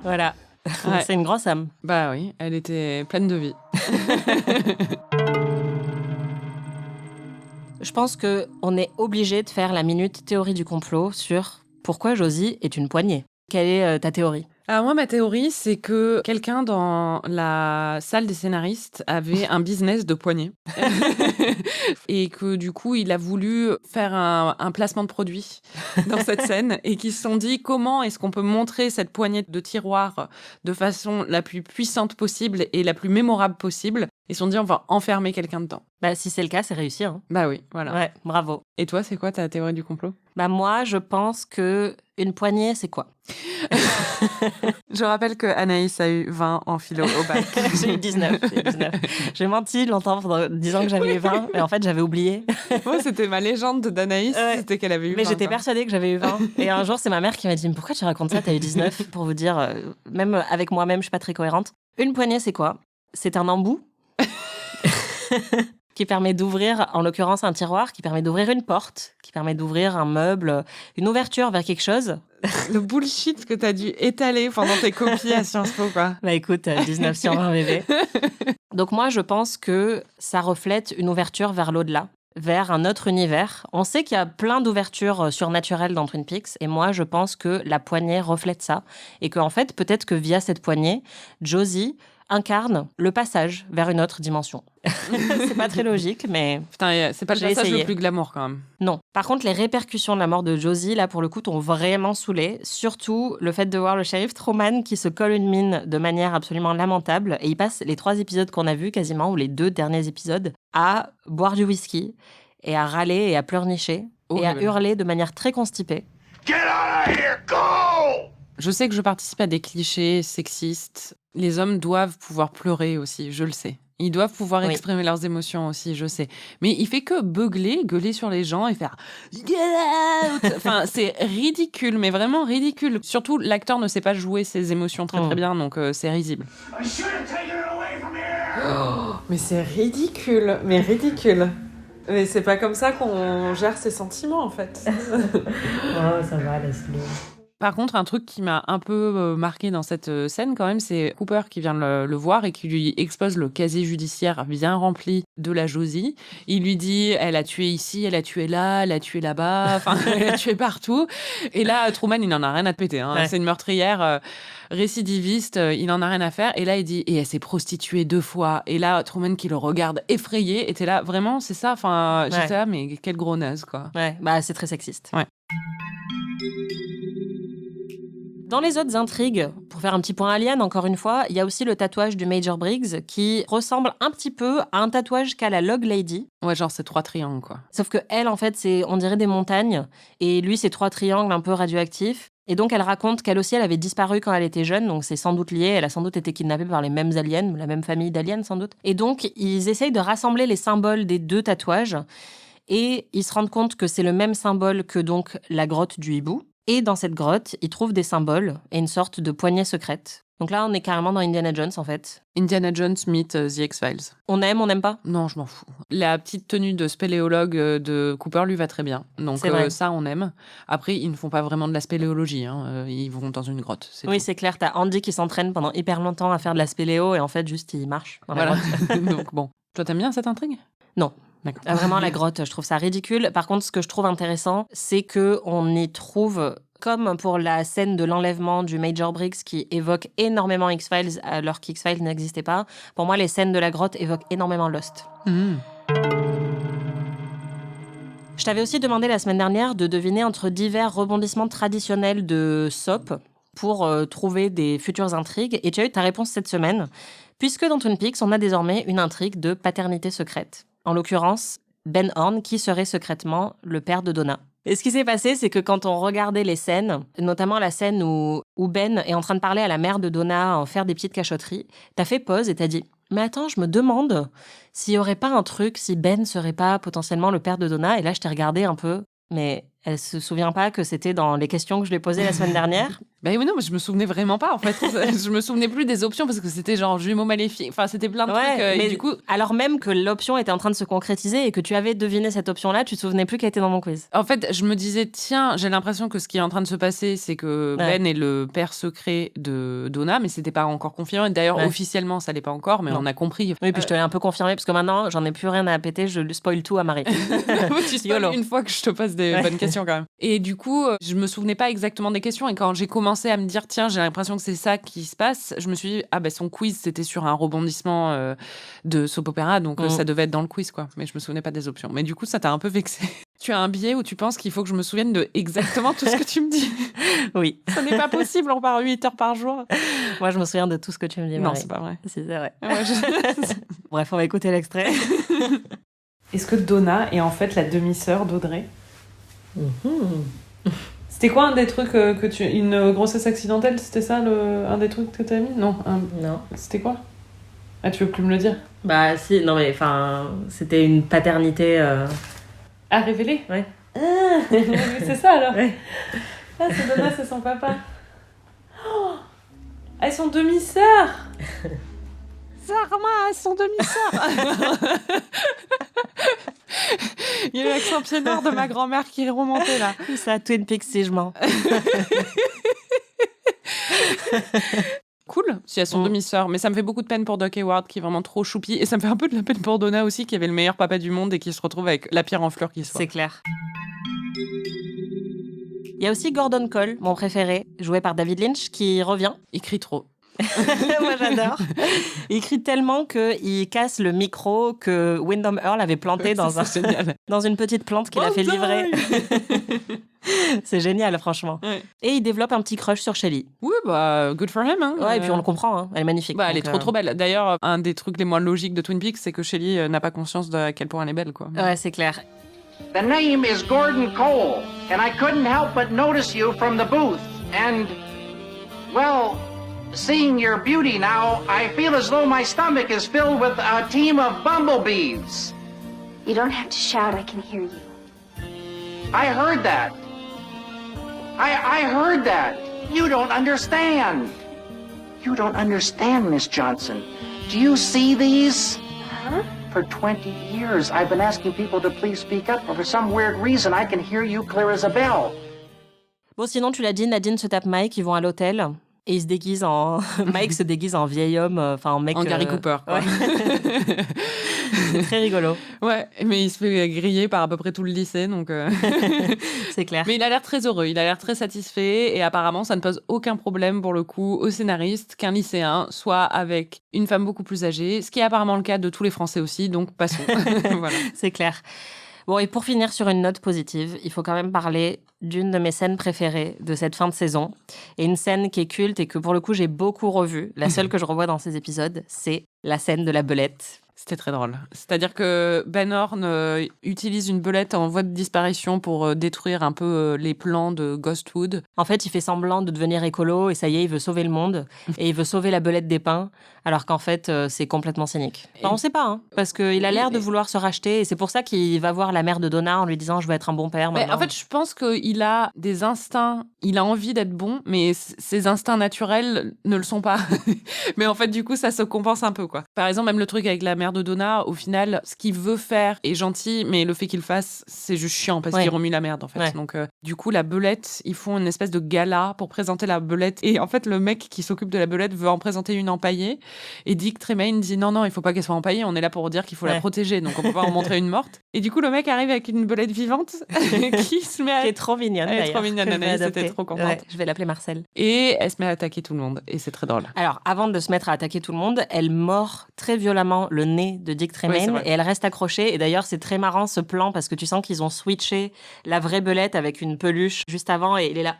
Voilà. Ouais. C'est une grosse âme. Bah oui, elle était pleine de vie. Je pense qu'on est obligé de faire la minute théorie du complot sur pourquoi Josie est une poignée. Quelle est ta théorie? Alors moi, ma théorie, c'est que quelqu'un dans la salle des scénaristes avait un business de poignées. Et que du coup, il a voulu faire un placement de produit dans cette scène et qu'ils se sont dit comment est-ce qu'on peut montrer cette poignée de tiroir de façon la plus puissante possible et la plus mémorable possible. Ils se sont dit on va enfermer quelqu'un dedans. Bah, si c'est le cas, c'est réussi. Hein. Bah oui, voilà. Ouais, bravo. Et toi, c'est quoi ta théorie du complot? Bah moi, je pense que une poignée, c'est quoi? Je rappelle que Anaïs a eu 20 en philo au bac. J'ai eu 19. J'ai menti longtemps en disant que j'avais eu 20, mais en fait, j'avais oublié. Moi, c'était ma légende d'Anaïs, c'était qu'elle avait eu 20. Mais j'étais persuadée que j'avais eu 20. Et un jour, c'est ma mère qui m'a dit « Pourquoi tu racontes ça? T'as eu 19 ?» Pour vous dire, même avec moi-même, je suis pas très cohérente. Une poignée, c'est quoi? C'est un embout qui permet d'ouvrir, en l'occurrence un tiroir, qui permet d'ouvrir une porte, qui permet d'ouvrir un meuble, une ouverture vers quelque chose. Le bullshit que t'as dû étaler pendant tes copies à Sciences Po, quoi. Bah écoute, 19 sur 20 bébé. Donc moi, je pense que ça reflète une ouverture vers l'au-delà, vers un autre univers. On sait qu'il y a plein d'ouvertures surnaturelles dans Twin Peaks, et moi, je pense que la poignée reflète ça. Et qu'en fait, peut-être que via cette poignée, Josie incarne le passage vers une autre dimension. C'est pas très logique, mais... Putain, c'est pas le j'ai passage essayé. le plus glamour, quand même. Non. Par contre, les répercussions de la mort de Josie, là, pour le coup, t'ont vraiment saoulé. Surtout le fait de voir le shérif Truman qui se colle une mine de manière absolument lamentable. Et il passe les 3 épisodes qu'on a vus, quasiment, ou les 2 derniers épisodes, à boire du whisky, et à râler, et à pleurnicher, et à hurler de manière très constipée. Get out of here! Go! Je sais que je participe à des clichés sexistes. Les hommes doivent pouvoir pleurer aussi, je le sais. Ils doivent pouvoir exprimer leurs émotions aussi, je sais. Mais il fait que beugler, gueuler sur les gens et faire « Get out !» Enfin, c'est ridicule, mais vraiment ridicule. Surtout, l'acteur ne sait pas jouer ses émotions très très bien, donc c'est risible. I should have taken it away from here! Mais c'est ridicule, mais ridicule. Mais c'est pas comme ça qu'on gère ses sentiments, en fait. Oh, ça va, laisse-le. Par contre, un truc qui m'a un peu marqué dans cette scène quand même, c'est Cooper qui vient le voir et qui lui expose le casier judiciaire bien rempli de la Josie. Il lui dit, elle a tué ici, elle a tué là, elle a tué là-bas, enfin, elle a tué partout. Et là, Truman, il n'en a rien à te péter. Hein. Ouais. C'est une meurtrière récidiviste, il n'en a rien à faire. Et là, il dit, et elle s'est prostituée 2 fois. Et là, Truman qui le regarde effrayé, était là, vraiment, c'est ça. Enfin, j'étais là, mais quelle gros naze, quoi. Ouais, bah c'est très sexiste. Ouais. Dans les autres intrigues, pour Pour faire un petit point alien, encore une fois, il y a aussi le tatouage du Major Briggs qui ressemble un petit peu à un tatouage qu'a la Log Lady. Ouais, genre c'est 3 triangles, quoi. Sauf que elle, en fait, on dirait des montagnes. Et lui, c'est 3 triangles un peu radioactifs. Et donc, elle raconte qu'elle aussi, elle avait disparu quand elle était jeune. Donc, c'est sans doute lié. Elle a sans doute été kidnappée par les mêmes aliens, la même famille d'aliens, sans doute. Et donc, ils essayent de rassembler les symboles des 2 tatouages. Et ils se rendent compte que c'est le même symbole que donc la grotte du hibou. Et dans cette grotte, ils trouvent des symboles et une sorte de poignée secrète. Donc là, on est carrément dans Indiana Jones, en fait. Indiana Jones meet The X-Files. On n'aime pas? Non, je m'en fous. La petite tenue de spéléologue de Cooper lui va très bien. Donc ça, on aime. Après, ils ne font pas vraiment de la spéléologie. Ils vont dans une grotte. Oui, c'est clair. T'as Andy qui s'entraîne pendant hyper longtemps à faire de la spéléo et en fait, juste, il marche. Voilà. Donc bon. Toi, t'aimes bien cette intrigue? Non. D'accord. Vraiment, la grotte, je trouve ça ridicule. Par contre, ce que je trouve intéressant, c'est qu'on y trouve, comme pour la scène de l'enlèvement du Major Briggs qui évoque énormément X-Files alors qu'X-Files n'existait pas. Pour moi, les scènes de la grotte évoquent énormément Lost. Je t'avais aussi demandé la semaine dernière de deviner entre divers rebondissements traditionnels de soap pour trouver des futures intrigues. Et tu as eu ta réponse cette semaine, puisque dans Twin Peaks, on a désormais une intrigue de paternité secrète. En l'occurrence, Ben Horne, qui serait secrètement le père de Donna. Et ce qui s'est passé, c'est que quand on regardait les scènes, notamment la scène où Ben est en train de parler à la mère de Donna, en faire des petites cachotteries, t'as fait pause et t'as dit « Mais attends, je me demande s'il y aurait pas un truc, si Ben serait pas potentiellement le père de Donna. » Et là, je t'ai regardé un peu, mais elle se souvient pas que c'était dans les questions que je lui ai posées la semaine dernière. Ben oui, non, mais je me souvenais vraiment pas, en fait. Je me souvenais plus des options parce que c'était genre jumeaux maléfiques. Enfin, c'était plein de trucs. Mais et du coup, alors même que l'option était en train de se concrétiser et que tu avais deviné cette option-là, tu te souvenais plus qu'elle était dans mon quiz. En fait, je me disais, tiens, j'ai l'impression que ce qui est en train de se passer, c'est que Ben est le père secret de Donna, mais c'était pas encore confirmé. D'ailleurs, officiellement, ça l'est pas encore, mais on a compris. Oui, puis je te l'ai un peu confirmé parce que maintenant, j'en ai plus rien à péter, je spoil tout à Marie. Tu spoil une fois que je te pose des bonnes questions quand même. Et du coup, je me souvenais pas exactement des questions. Et quand j'ai commencé à me dire, tiens, j'ai l'impression que c'est ça qui se passe, je me suis dit, ah ben son quiz, c'était sur un rebondissement de soap opéra, donc ça devait être dans le quiz, quoi. Mais je me souvenais pas des options. Mais du coup, ça t'a un peu vexé. Tu as un biais où tu penses qu'il faut que je me souvienne de exactement tout ce que tu me dis. Oui. Ça n'est pas possible, on part 8 heures par jour. Moi, je me souviens de tout ce que tu me dis, Marie. Non, c'est pas vrai. Si, c'est vrai. Ouais, Bref, on va écouter l'extrait. Est-ce que Donna est en fait la demi-sœur d'Audrey? C'était quoi un des trucs que tu... Une grossesse accidentelle, c'était ça un des trucs que t'as mis? Non. Non. C'était quoi? Ah, tu veux plus me le dire? Bah si, non mais enfin, c'était une paternité... À révéler? Ouais. Ah, c'est ça alors? Ouais. Ah, c'est Donna, c'est son papa. Oh, elles sont demi-sœurs! Sarma, son demi-sœur. Il y a eu l'accent pied noir de ma grand-mère qui est remonté là. Ça, Twin Peaks, si je mens. Cool, si elles sont demi-sœurs. Mais ça me fait beaucoup de peine pour Doc Hayward qui est vraiment trop choupi. Et ça me fait un peu de la peine pour Donna aussi qui avait le meilleur papa du monde et qui se retrouve avec la pierre en fleurs qui soit. C'est clair. Il y a aussi Gordon Cole, mon préféré, joué par David Lynch, qui revient. Il crie trop. Moi, j'adore. Il crie tellement qu'il casse le micro que Windham Earl avait planté dans une petite plante qu'il a fait livrer. C'est génial, franchement. Ouais. Et il développe un petit crush sur Shelley. Oui, bah, good for him. Hein. Ouais, et puis on le comprend, hein. Elle est magnifique. Bah, elle est trop belle. D'ailleurs, un des trucs les moins logiques de Twin Peaks, c'est que Shelley n'a pas conscience de à quel point elle est belle, quoi. Ouais, c'est clair. The name is Gordon Cole, and I couldn't help but notice you from the booth. And, well, seeing your beauty now, I feel as though my stomach is filled with a team of bumblebees. You don't have to shout, I can hear you. I heard that. I heard that. You don't understand. You don't understand, Miss Johnson. Do you see these? Huh? For 20 years, I've been asking people to please speak up, but for some weird reason, I can hear you clear as a bell. Bon, sinon, tu l'as dit, Nadine se tape Mike, ils vont à l'hôtel. Et il se déguise en... Mike se déguise en vieil homme, enfin en mec... En Gary Cooper, quoi. Ouais. C'est très rigolo. Ouais, mais il se fait griller par à peu près tout le lycée, donc... C'est clair. Mais il a l'air très heureux, il a l'air très satisfait, et apparemment, ça ne pose aucun problème, pour le coup, au scénariste, qu'un lycéen soit avec une femme beaucoup plus âgée, ce qui est apparemment le cas de tous les Français aussi, donc passons. Voilà. C'est clair. Bon, et pour finir sur une note positive, il faut quand même parler d'une de mes scènes préférées de cette fin de saison. Et une scène qui est culte et que pour le coup, j'ai beaucoup revue. La seule que je revois dans ces épisodes, c'est la scène de la belette. C'était très drôle. C'est-à-dire que Ben Horn utilise une belette en voie de disparition pour détruire un peu les plans de Ghostwood. En fait, il fait semblant de devenir écolo et ça y est, il veut sauver le monde. Et il veut sauver la belette des pins, alors qu'en fait, c'est complètement cynique. Enfin, on sait pas, hein, parce qu'il a l'air de vouloir se racheter. Et c'est pour ça qu'il va voir la mère de Donna en lui disant « Je veux être un bon père maintenant. » En fait, je pense qu'il a des instincts, il a envie d'être bon, mais ses instincts naturels ne le sont pas. Mais en fait, du coup, ça se compense un peu, quoi. Par exemple, même le truc avec la mère de Donna, au final, ce qu'il veut faire est gentil, mais le fait qu'il le fasse, c'est juste chiant parce qu'il remue la merde, en fait. Ouais. Donc, du coup, la belette, ils font une espèce de gala pour présenter la belette. Et en fait, le mec qui s'occupe de la belette veut en présenter une empaillée. Et Dick Tremaine dit non, il faut pas qu'elle soit empaillée, on est là pour dire qu'il faut la protéger, donc on peut pas en montrer une morte. Et du coup, le mec arrive avec une belette vivante qui se met à... Qui est trop mignonne, Elle est trop mignonne, Anaïs, c'était trop contente. Ouais, je vais l'appeler Marcel. Et elle se met à attaquer tout le monde, et c'est très drôle. Alors, avant de se mettre à attaquer tout le monde, elle mord très violemment le nez de Dick Tremaine et elle reste accrochée. Et d'ailleurs, c'est très marrant ce plan parce que tu sens qu'ils ont switché la vraie belette avec une peluche juste avant et il est là,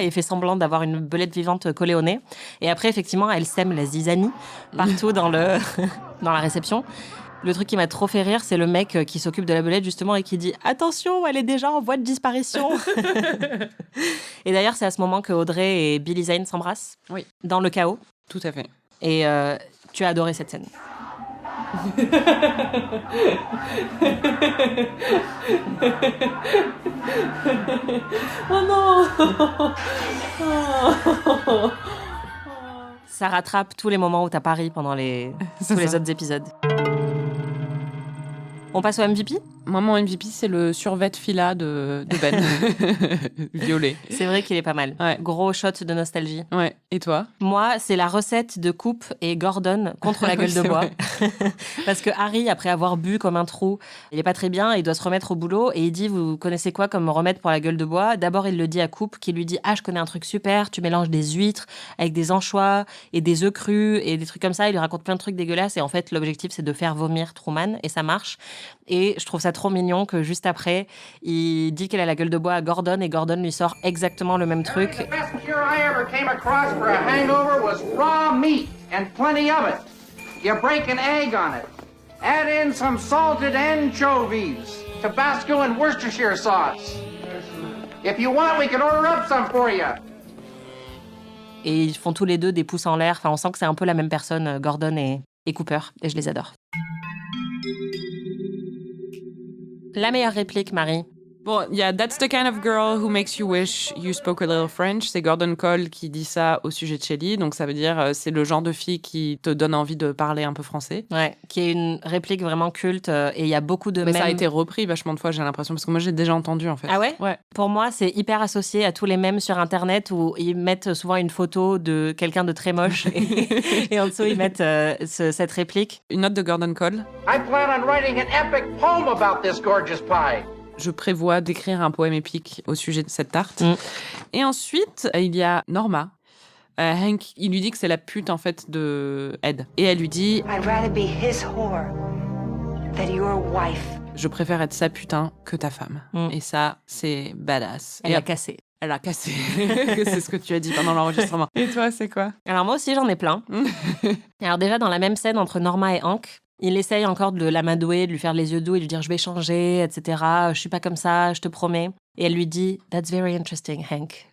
et il fait semblant d'avoir une belette vivante collée au nez. Et après, effectivement, elle sème la zizanie partout dans la réception. Le truc qui m'a trop fait rire, c'est le mec qui s'occupe de la belette justement et qui dit « Attention, elle est déjà en voie de disparition !» Et d'ailleurs, c'est à ce moment que Audrey et Billy Zane s'embrassent dans le chaos. Tout à fait. Et tu as adoré cette scène. Oh non. Ça rattrape tous les moments où t'as pas ri pendant tous les autres épisodes. On passe au MVP ? Moi, mon MVP, c'est le survêt fila de Ben. Violet. C'est vrai qu'il est pas mal. Ouais. Gros shot de nostalgie. Ouais. Et toi ? Moi, c'est la recette de Coupe et Gordon contre la gueule de bois. Parce que Harry, après avoir bu comme un trou, il est pas très bien, il doit se remettre au boulot et il dit « Vous connaissez quoi comme remède pour la gueule de bois ?» D'abord, il le dit à Coupe qui lui dit « Ah, je connais un truc super, tu mélanges des huîtres avec des anchois et des œufs crus et des trucs comme ça. » Il lui raconte plein de trucs dégueulasses et en fait, l'objectif, c'est de faire vomir Truman et ça marche. Et je trouve ça trop mignon que juste après, il dit qu'elle a la gueule de bois à Gordon et Gordon lui sort exactement le même truc. The best cure I ever came across for a hangover was raw meat and plenty of it. You break an egg on it. Add in some salted anchovies, Tabasco and Worcestershire sauce. If you want, we can order up some for you. Et ils font tous les deux des pouces en l'air. Enfin, on sent que c'est un peu la même personne, Gordon et Cooper. Et je les adore. La meilleure réplique, Marie. Bon, il y a That's the kind of girl who makes you wish you spoke a little French. C'est Gordon Cole qui dit ça au sujet de Shelley. Donc ça veut dire c'est le genre de fille qui te donne envie de parler un peu français. Ouais, qui est une réplique vraiment culte. Et il y a beaucoup de Mais ça a été repris vachement de fois, j'ai l'impression. Parce que moi, j'ai déjà entendu, en fait. Ah ouais ? Ouais. Pour moi, c'est hyper associé à tous les mèmes sur Internet où ils mettent souvent une photo de quelqu'un de très moche et en dessous, ils mettent cette réplique. Une note de Gordon Cole. I plan on writing an epic poem about this gorgeous pie. Je prévois d'écrire un poème épique au sujet de cette tarte. Et ensuite, il y a Norma. Hank, il lui dit que c'est la pute, en fait, de Ed. Et elle lui dit I'd rather be his whore than your wife. je préfère être sa putain que ta femme. Et ça, c'est badass. Elle a cassé. Elle a cassé. C'est ce que tu as dit pendant l'enregistrement. Et toi, c'est quoi ? Alors moi aussi, j'en ai plein. Alors déjà, dans la même scène entre Norma et Hank, il essaye encore de l'amadouer, de lui faire les yeux doux et de lui dire « je vais changer, etc. Je suis pas comme ça, je te promets ». Et elle lui dit « That's very interesting, Hank ».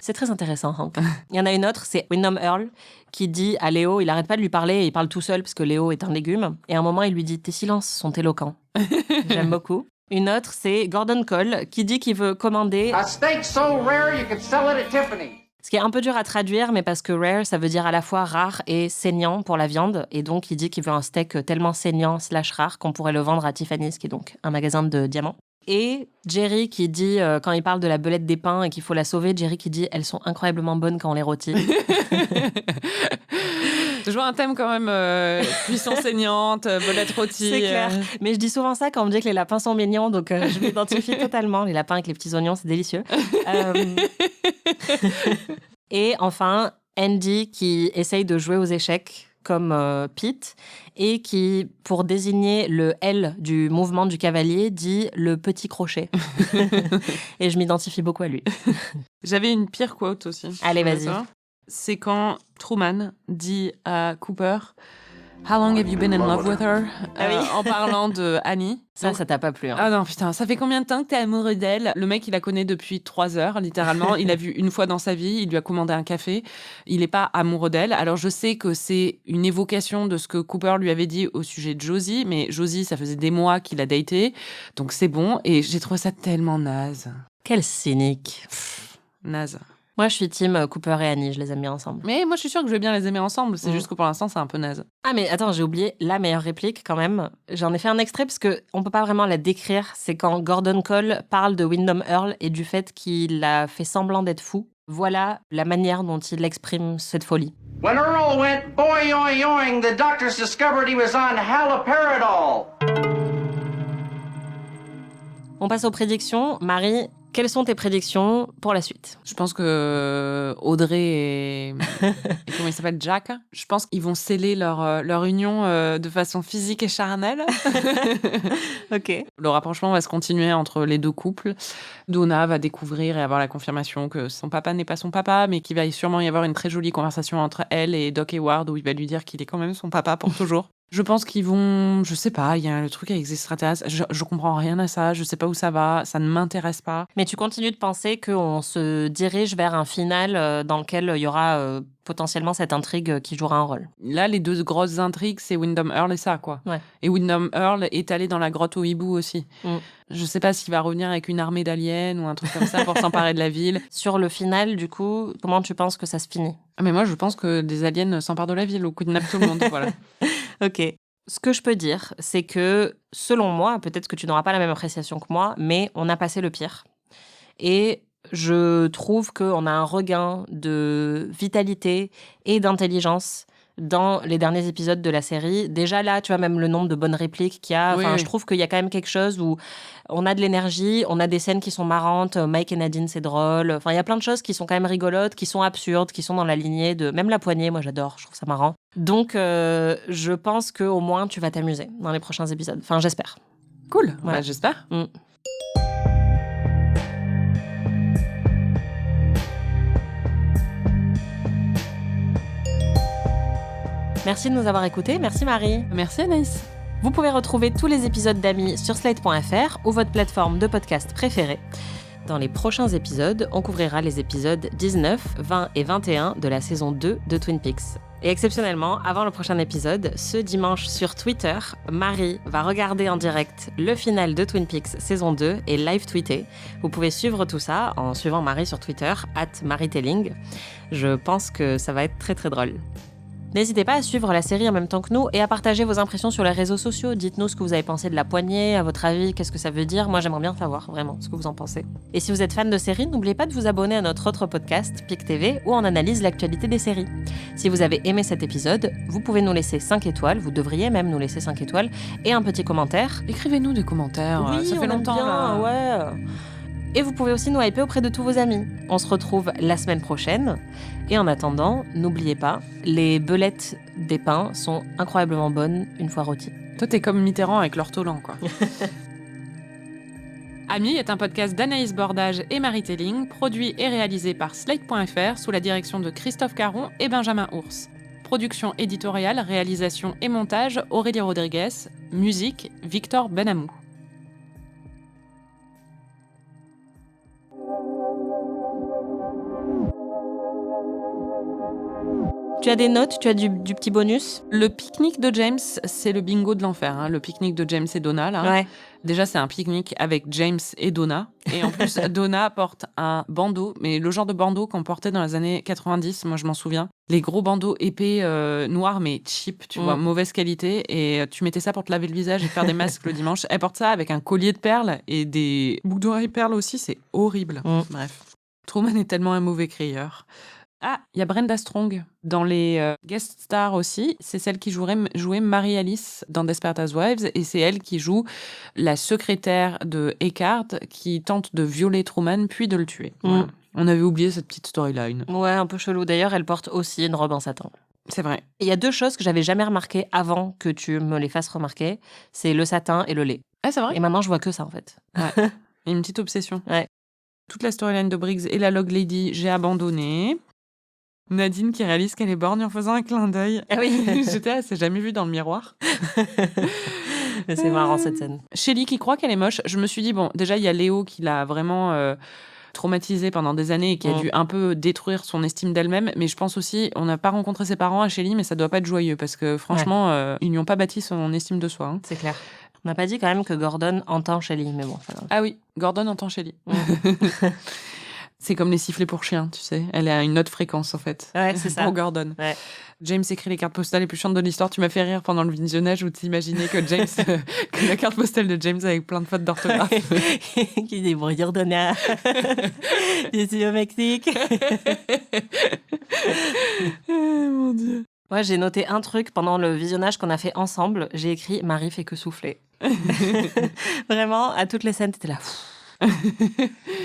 C'est très intéressant, Hank. Il y en a une autre, c'est Wyndham Earl, qui dit à Léo, il arrête pas de lui parler, et il parle tout seul parce que Léo est un légume. Et à un moment, il lui dit « tes silences sont éloquents ». J'aime beaucoup. Une autre, c'est Gordon Cole, qui dit qu'il veut commander... A steak so rare you can sell it at Tiffany. Ce qui est un peu dur à traduire, mais parce que rare, ça veut dire à la fois rare et saignant pour la viande. Et donc, il dit qu'il veut un steak tellement saignant / rare qu'on pourrait le vendre à Tiffany's, qui est donc un magasin de diamants. Et Jerry qui dit, quand il parle de la belette des pins et qu'il faut la sauver, Jerry qui dit « elles sont incroyablement bonnes quand on les rôtit ». Je vois un thème quand même cuisson saignante, belette rôtie. C'est clair. Mais je dis souvent ça quand on me dit que les lapins sont mignons, donc je m'identifie totalement. Les lapins avec les petits oignons, c'est délicieux. Et enfin, Andy qui essaye de jouer aux échecs comme Pete, et qui, pour désigner le L du mouvement du cavalier, dit le petit crochet. Et je m'identifie beaucoup à lui. J'avais une pire quote aussi. Allez, vas-y. C'est quand Truman dit à Cooper « How long have you been in love with her ?» en parlant de Annie. Ça t'a pas plu. Hein. Ah non, putain, ça fait combien de temps que t'es amoureux d'elle ? Le mec, il la connaît depuis 3 heures, littéralement. Il l'a vue une fois dans sa vie, il lui a commandé un café. Il n'est pas amoureux d'elle. Alors, je sais que c'est une évocation de ce que Cooper lui avait dit au sujet de Josie, mais Josie, ça faisait des mois qu'il a daté, donc c'est bon. Et j'ai trouvé ça tellement naze. Quel cynique. Naze. Moi, je suis team Cooper et Annie, je les aime bien ensemble. Mais moi, je suis sûre que je vais bien les aimer ensemble. C'est juste que pour l'instant, c'est un peu naze. Ah, mais attends, j'ai oublié la meilleure réplique quand même. J'en ai fait un extrait parce qu'on peut pas vraiment la décrire. C'est quand Gordon Cole parle de Windom Earl et du fait qu'il a fait semblant d'être fou. Voilà la manière dont il exprime cette folie. When Earl went boing-yoing, the doctors discovered he was on haloperidol. On passe aux prédictions. Marie, quelles sont tes prédictions pour la suite ? Je pense que Audrey et comment il s'appelle, Jack, je pense qu'ils vont sceller leur union de façon physique et charnelle. Ok. Le rapprochement va se continuer entre les deux couples. Donna va découvrir et avoir la confirmation que son papa n'est pas son papa, mais qu'il va sûrement y avoir une très jolie conversation entre elle et Doc Hayward où il va lui dire qu'il est quand même son papa pour toujours. Je pense qu'ils vont... Je sais pas, il y a le truc avec les extraterrestres. Je comprends rien à ça, je sais pas où ça va, ça ne m'intéresse pas. Mais tu continues de penser qu'on se dirige vers un final dans lequel il y aura potentiellement cette intrigue qui jouera un rôle. Là, les deux grosses intrigues, c'est Windom Earl et ça, quoi. Ouais. Et Windom Earl est allé dans la grotte au hibou aussi. Je sais pas s'il va revenir avec une armée d'aliens ou un truc comme ça pour s'emparer de la ville. Sur le final, du coup, comment tu penses que ça se finit ? Ah, mais moi, je pense que des aliens s'emparent de la ville ou kidnappent tout le monde, voilà. Ok. Ce que je peux dire, c'est que, selon moi, peut-être que tu n'auras pas la même appréciation que moi, mais on a passé le pire. Et je trouve qu'on a un regain de vitalité et d'intelligence dans les derniers épisodes de la série. Déjà là, tu vois, même le nombre de bonnes répliques qu'il y a. Oui, enfin, oui. je trouve qu'il y a quand même quelque chose où on a de l'énergie, on a des scènes qui sont marrantes. Mike et Nadine, c'est drôle. Enfin, il y a plein de choses qui sont quand même rigolotes, qui sont absurdes, qui sont dans la lignée de... Même la poignée, moi j'adore, je trouve ça marrant. Donc, je pense qu'au moins, tu vas t'amuser dans les prochains épisodes. Enfin, j'espère. Cool, Ouais. bah, j'espère. Merci de nous avoir écoutés. Merci Marie. Merci Anaïs. Vous pouvez retrouver tous les épisodes d'Amis sur slate.fr ou votre plateforme de podcast préférée. Dans les prochains épisodes, on couvrira les épisodes 19, 20 et 21 de la saison 2 de Twin Peaks. Et exceptionnellement, avant le prochain épisode, ce dimanche sur Twitter, Marie va regarder en direct le final de Twin Peaks saison 2 et live tweeter. Vous pouvez suivre tout ça en suivant Marie sur Twitter, @MarieTelling. Je pense que ça va être très très drôle. N'hésitez pas à suivre la série en même temps que nous et à partager vos impressions sur les réseaux sociaux. Dites-nous ce que vous avez pensé de la poignée, à votre avis, qu'est-ce que ça veut dire. Moi, j'aimerais bien savoir vraiment ce que vous en pensez. Et si vous êtes fan de séries, n'oubliez pas de vous abonner à notre autre podcast, PIC TV, où on analyse l'actualité des séries. Si vous avez aimé cet épisode, vous pouvez nous laisser 5 étoiles, vous devriez même nous laisser 5 étoiles, et un petit commentaire. Écrivez-nous des commentaires, Oui, ça fait on aime longtemps bien, là. ouais. Et vous pouvez aussi nous hyper auprès de tous vos amis. On se retrouve la semaine prochaine. Et en attendant, n'oubliez pas, les belettes des pains sont incroyablement bonnes une fois rôties. Toi, t'es comme Mitterrand avec l'ortolan, quoi. Amis est un podcast d'Anaïs Bordage et Marie Telling, produit et réalisé par Slate.fr sous la direction de Christophe Caron et Benjamin Ours. Production éditoriale, réalisation et montage, Aurélie Rodriguez. Musique, Victor Benamou. Tu as des notes, tu as du petit bonus. Le pique-nique de James, c'est le bingo de l'enfer. Hein. Le pique-nique de James et Donna, là. Ouais. Déjà, c'est un pique-nique avec James et Donna. Et en plus, Donna porte un bandeau, mais le genre de bandeau qu'on portait dans les années 90, moi je m'en souviens. Les gros bandeaux épais, noirs, mais cheap, tu vois, mauvaise qualité. Et tu mettais ça pour te laver le visage et faire des masques le dimanche. Elle porte ça avec un collier de perles et des boucles d'oreilles perles aussi, c'est horrible. Bref. Truman est tellement un mauvais crieur. Ah, il y a Brenda Strong dans les guest stars aussi. C'est celle qui jouait Mary-Alice dans Desperate Housewives et c'est elle qui joue la secrétaire de Eckhart qui tente de violer Truman puis de le tuer. Voilà. On avait oublié cette petite storyline. Ouais, un peu chelou. D'ailleurs, elle porte aussi une robe en satin. C'est vrai. Et il y a 2 choses que j'avais jamais remarquées avant que tu me les fasses remarquer. C'est le satin et le lait. Ah, c'est vrai. Et maintenant, je vois que ça, en fait. Ouais. Il y a une petite obsession. Ouais. Toute la storyline de Briggs et la Log Lady, j'ai abandonné. Nadine qui réalise qu'elle est borgne en faisant un clin d'œil. Ah oui. J'étais elle s'est jamais vue dans le miroir. Mais c'est marrant, cette scène. Shelly qui croit qu'elle est moche. Je me suis dit, bon, déjà, il y a Léo qui l'a vraiment traumatisée pendant des années et qui a dû un peu détruire son estime d'elle-même. Mais je pense aussi, on n'a pas rencontré ses parents à Shelly, mais ça doit pas être joyeux parce que franchement, ils n'y ont pas bâti son estime de soi. Hein. C'est clair. On n'a pas dit quand même que Gordon entend Shelly, mais bon. Ah oui, Gordon entend Shelly. C'est comme les sifflets pour chiens, tu sais. Elle est à une autre fréquence, en fait. Ouais, c'est ça. Pour Gordon. Ouais. James écrit les cartes postales les plus chiantes de l'histoire. Tu m'as fait rire pendant le visionnage où tu imaginais que James, que la carte postale de James avec plein de fautes d'orthographe. Qui dit bonjour Donna. Je suis au Mexique. Mon Dieu. Ouais, j'ai noté un truc pendant le visionnage qu'on a fait ensemble. J'ai écrit Marie fait que souffler. Vraiment, à toutes les scènes, t'étais là.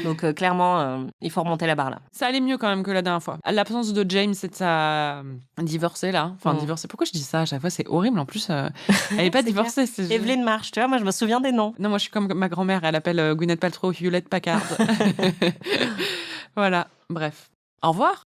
Donc clairement, il faut remonter la barre là. Ça allait mieux quand même que la dernière fois. L'absence de James et de sa divorcée là. Enfin, divorcée. Pourquoi je dis ça à chaque fois? C'est horrible. En plus, elle n'est pas divorcée. C'est Evelyn Marsh, tu vois, moi je me souviens des noms. Non, moi je suis comme ma grand-mère. Elle appelle Gwyneth Paltrow Hewlett Packard. Voilà. Bref. Au revoir.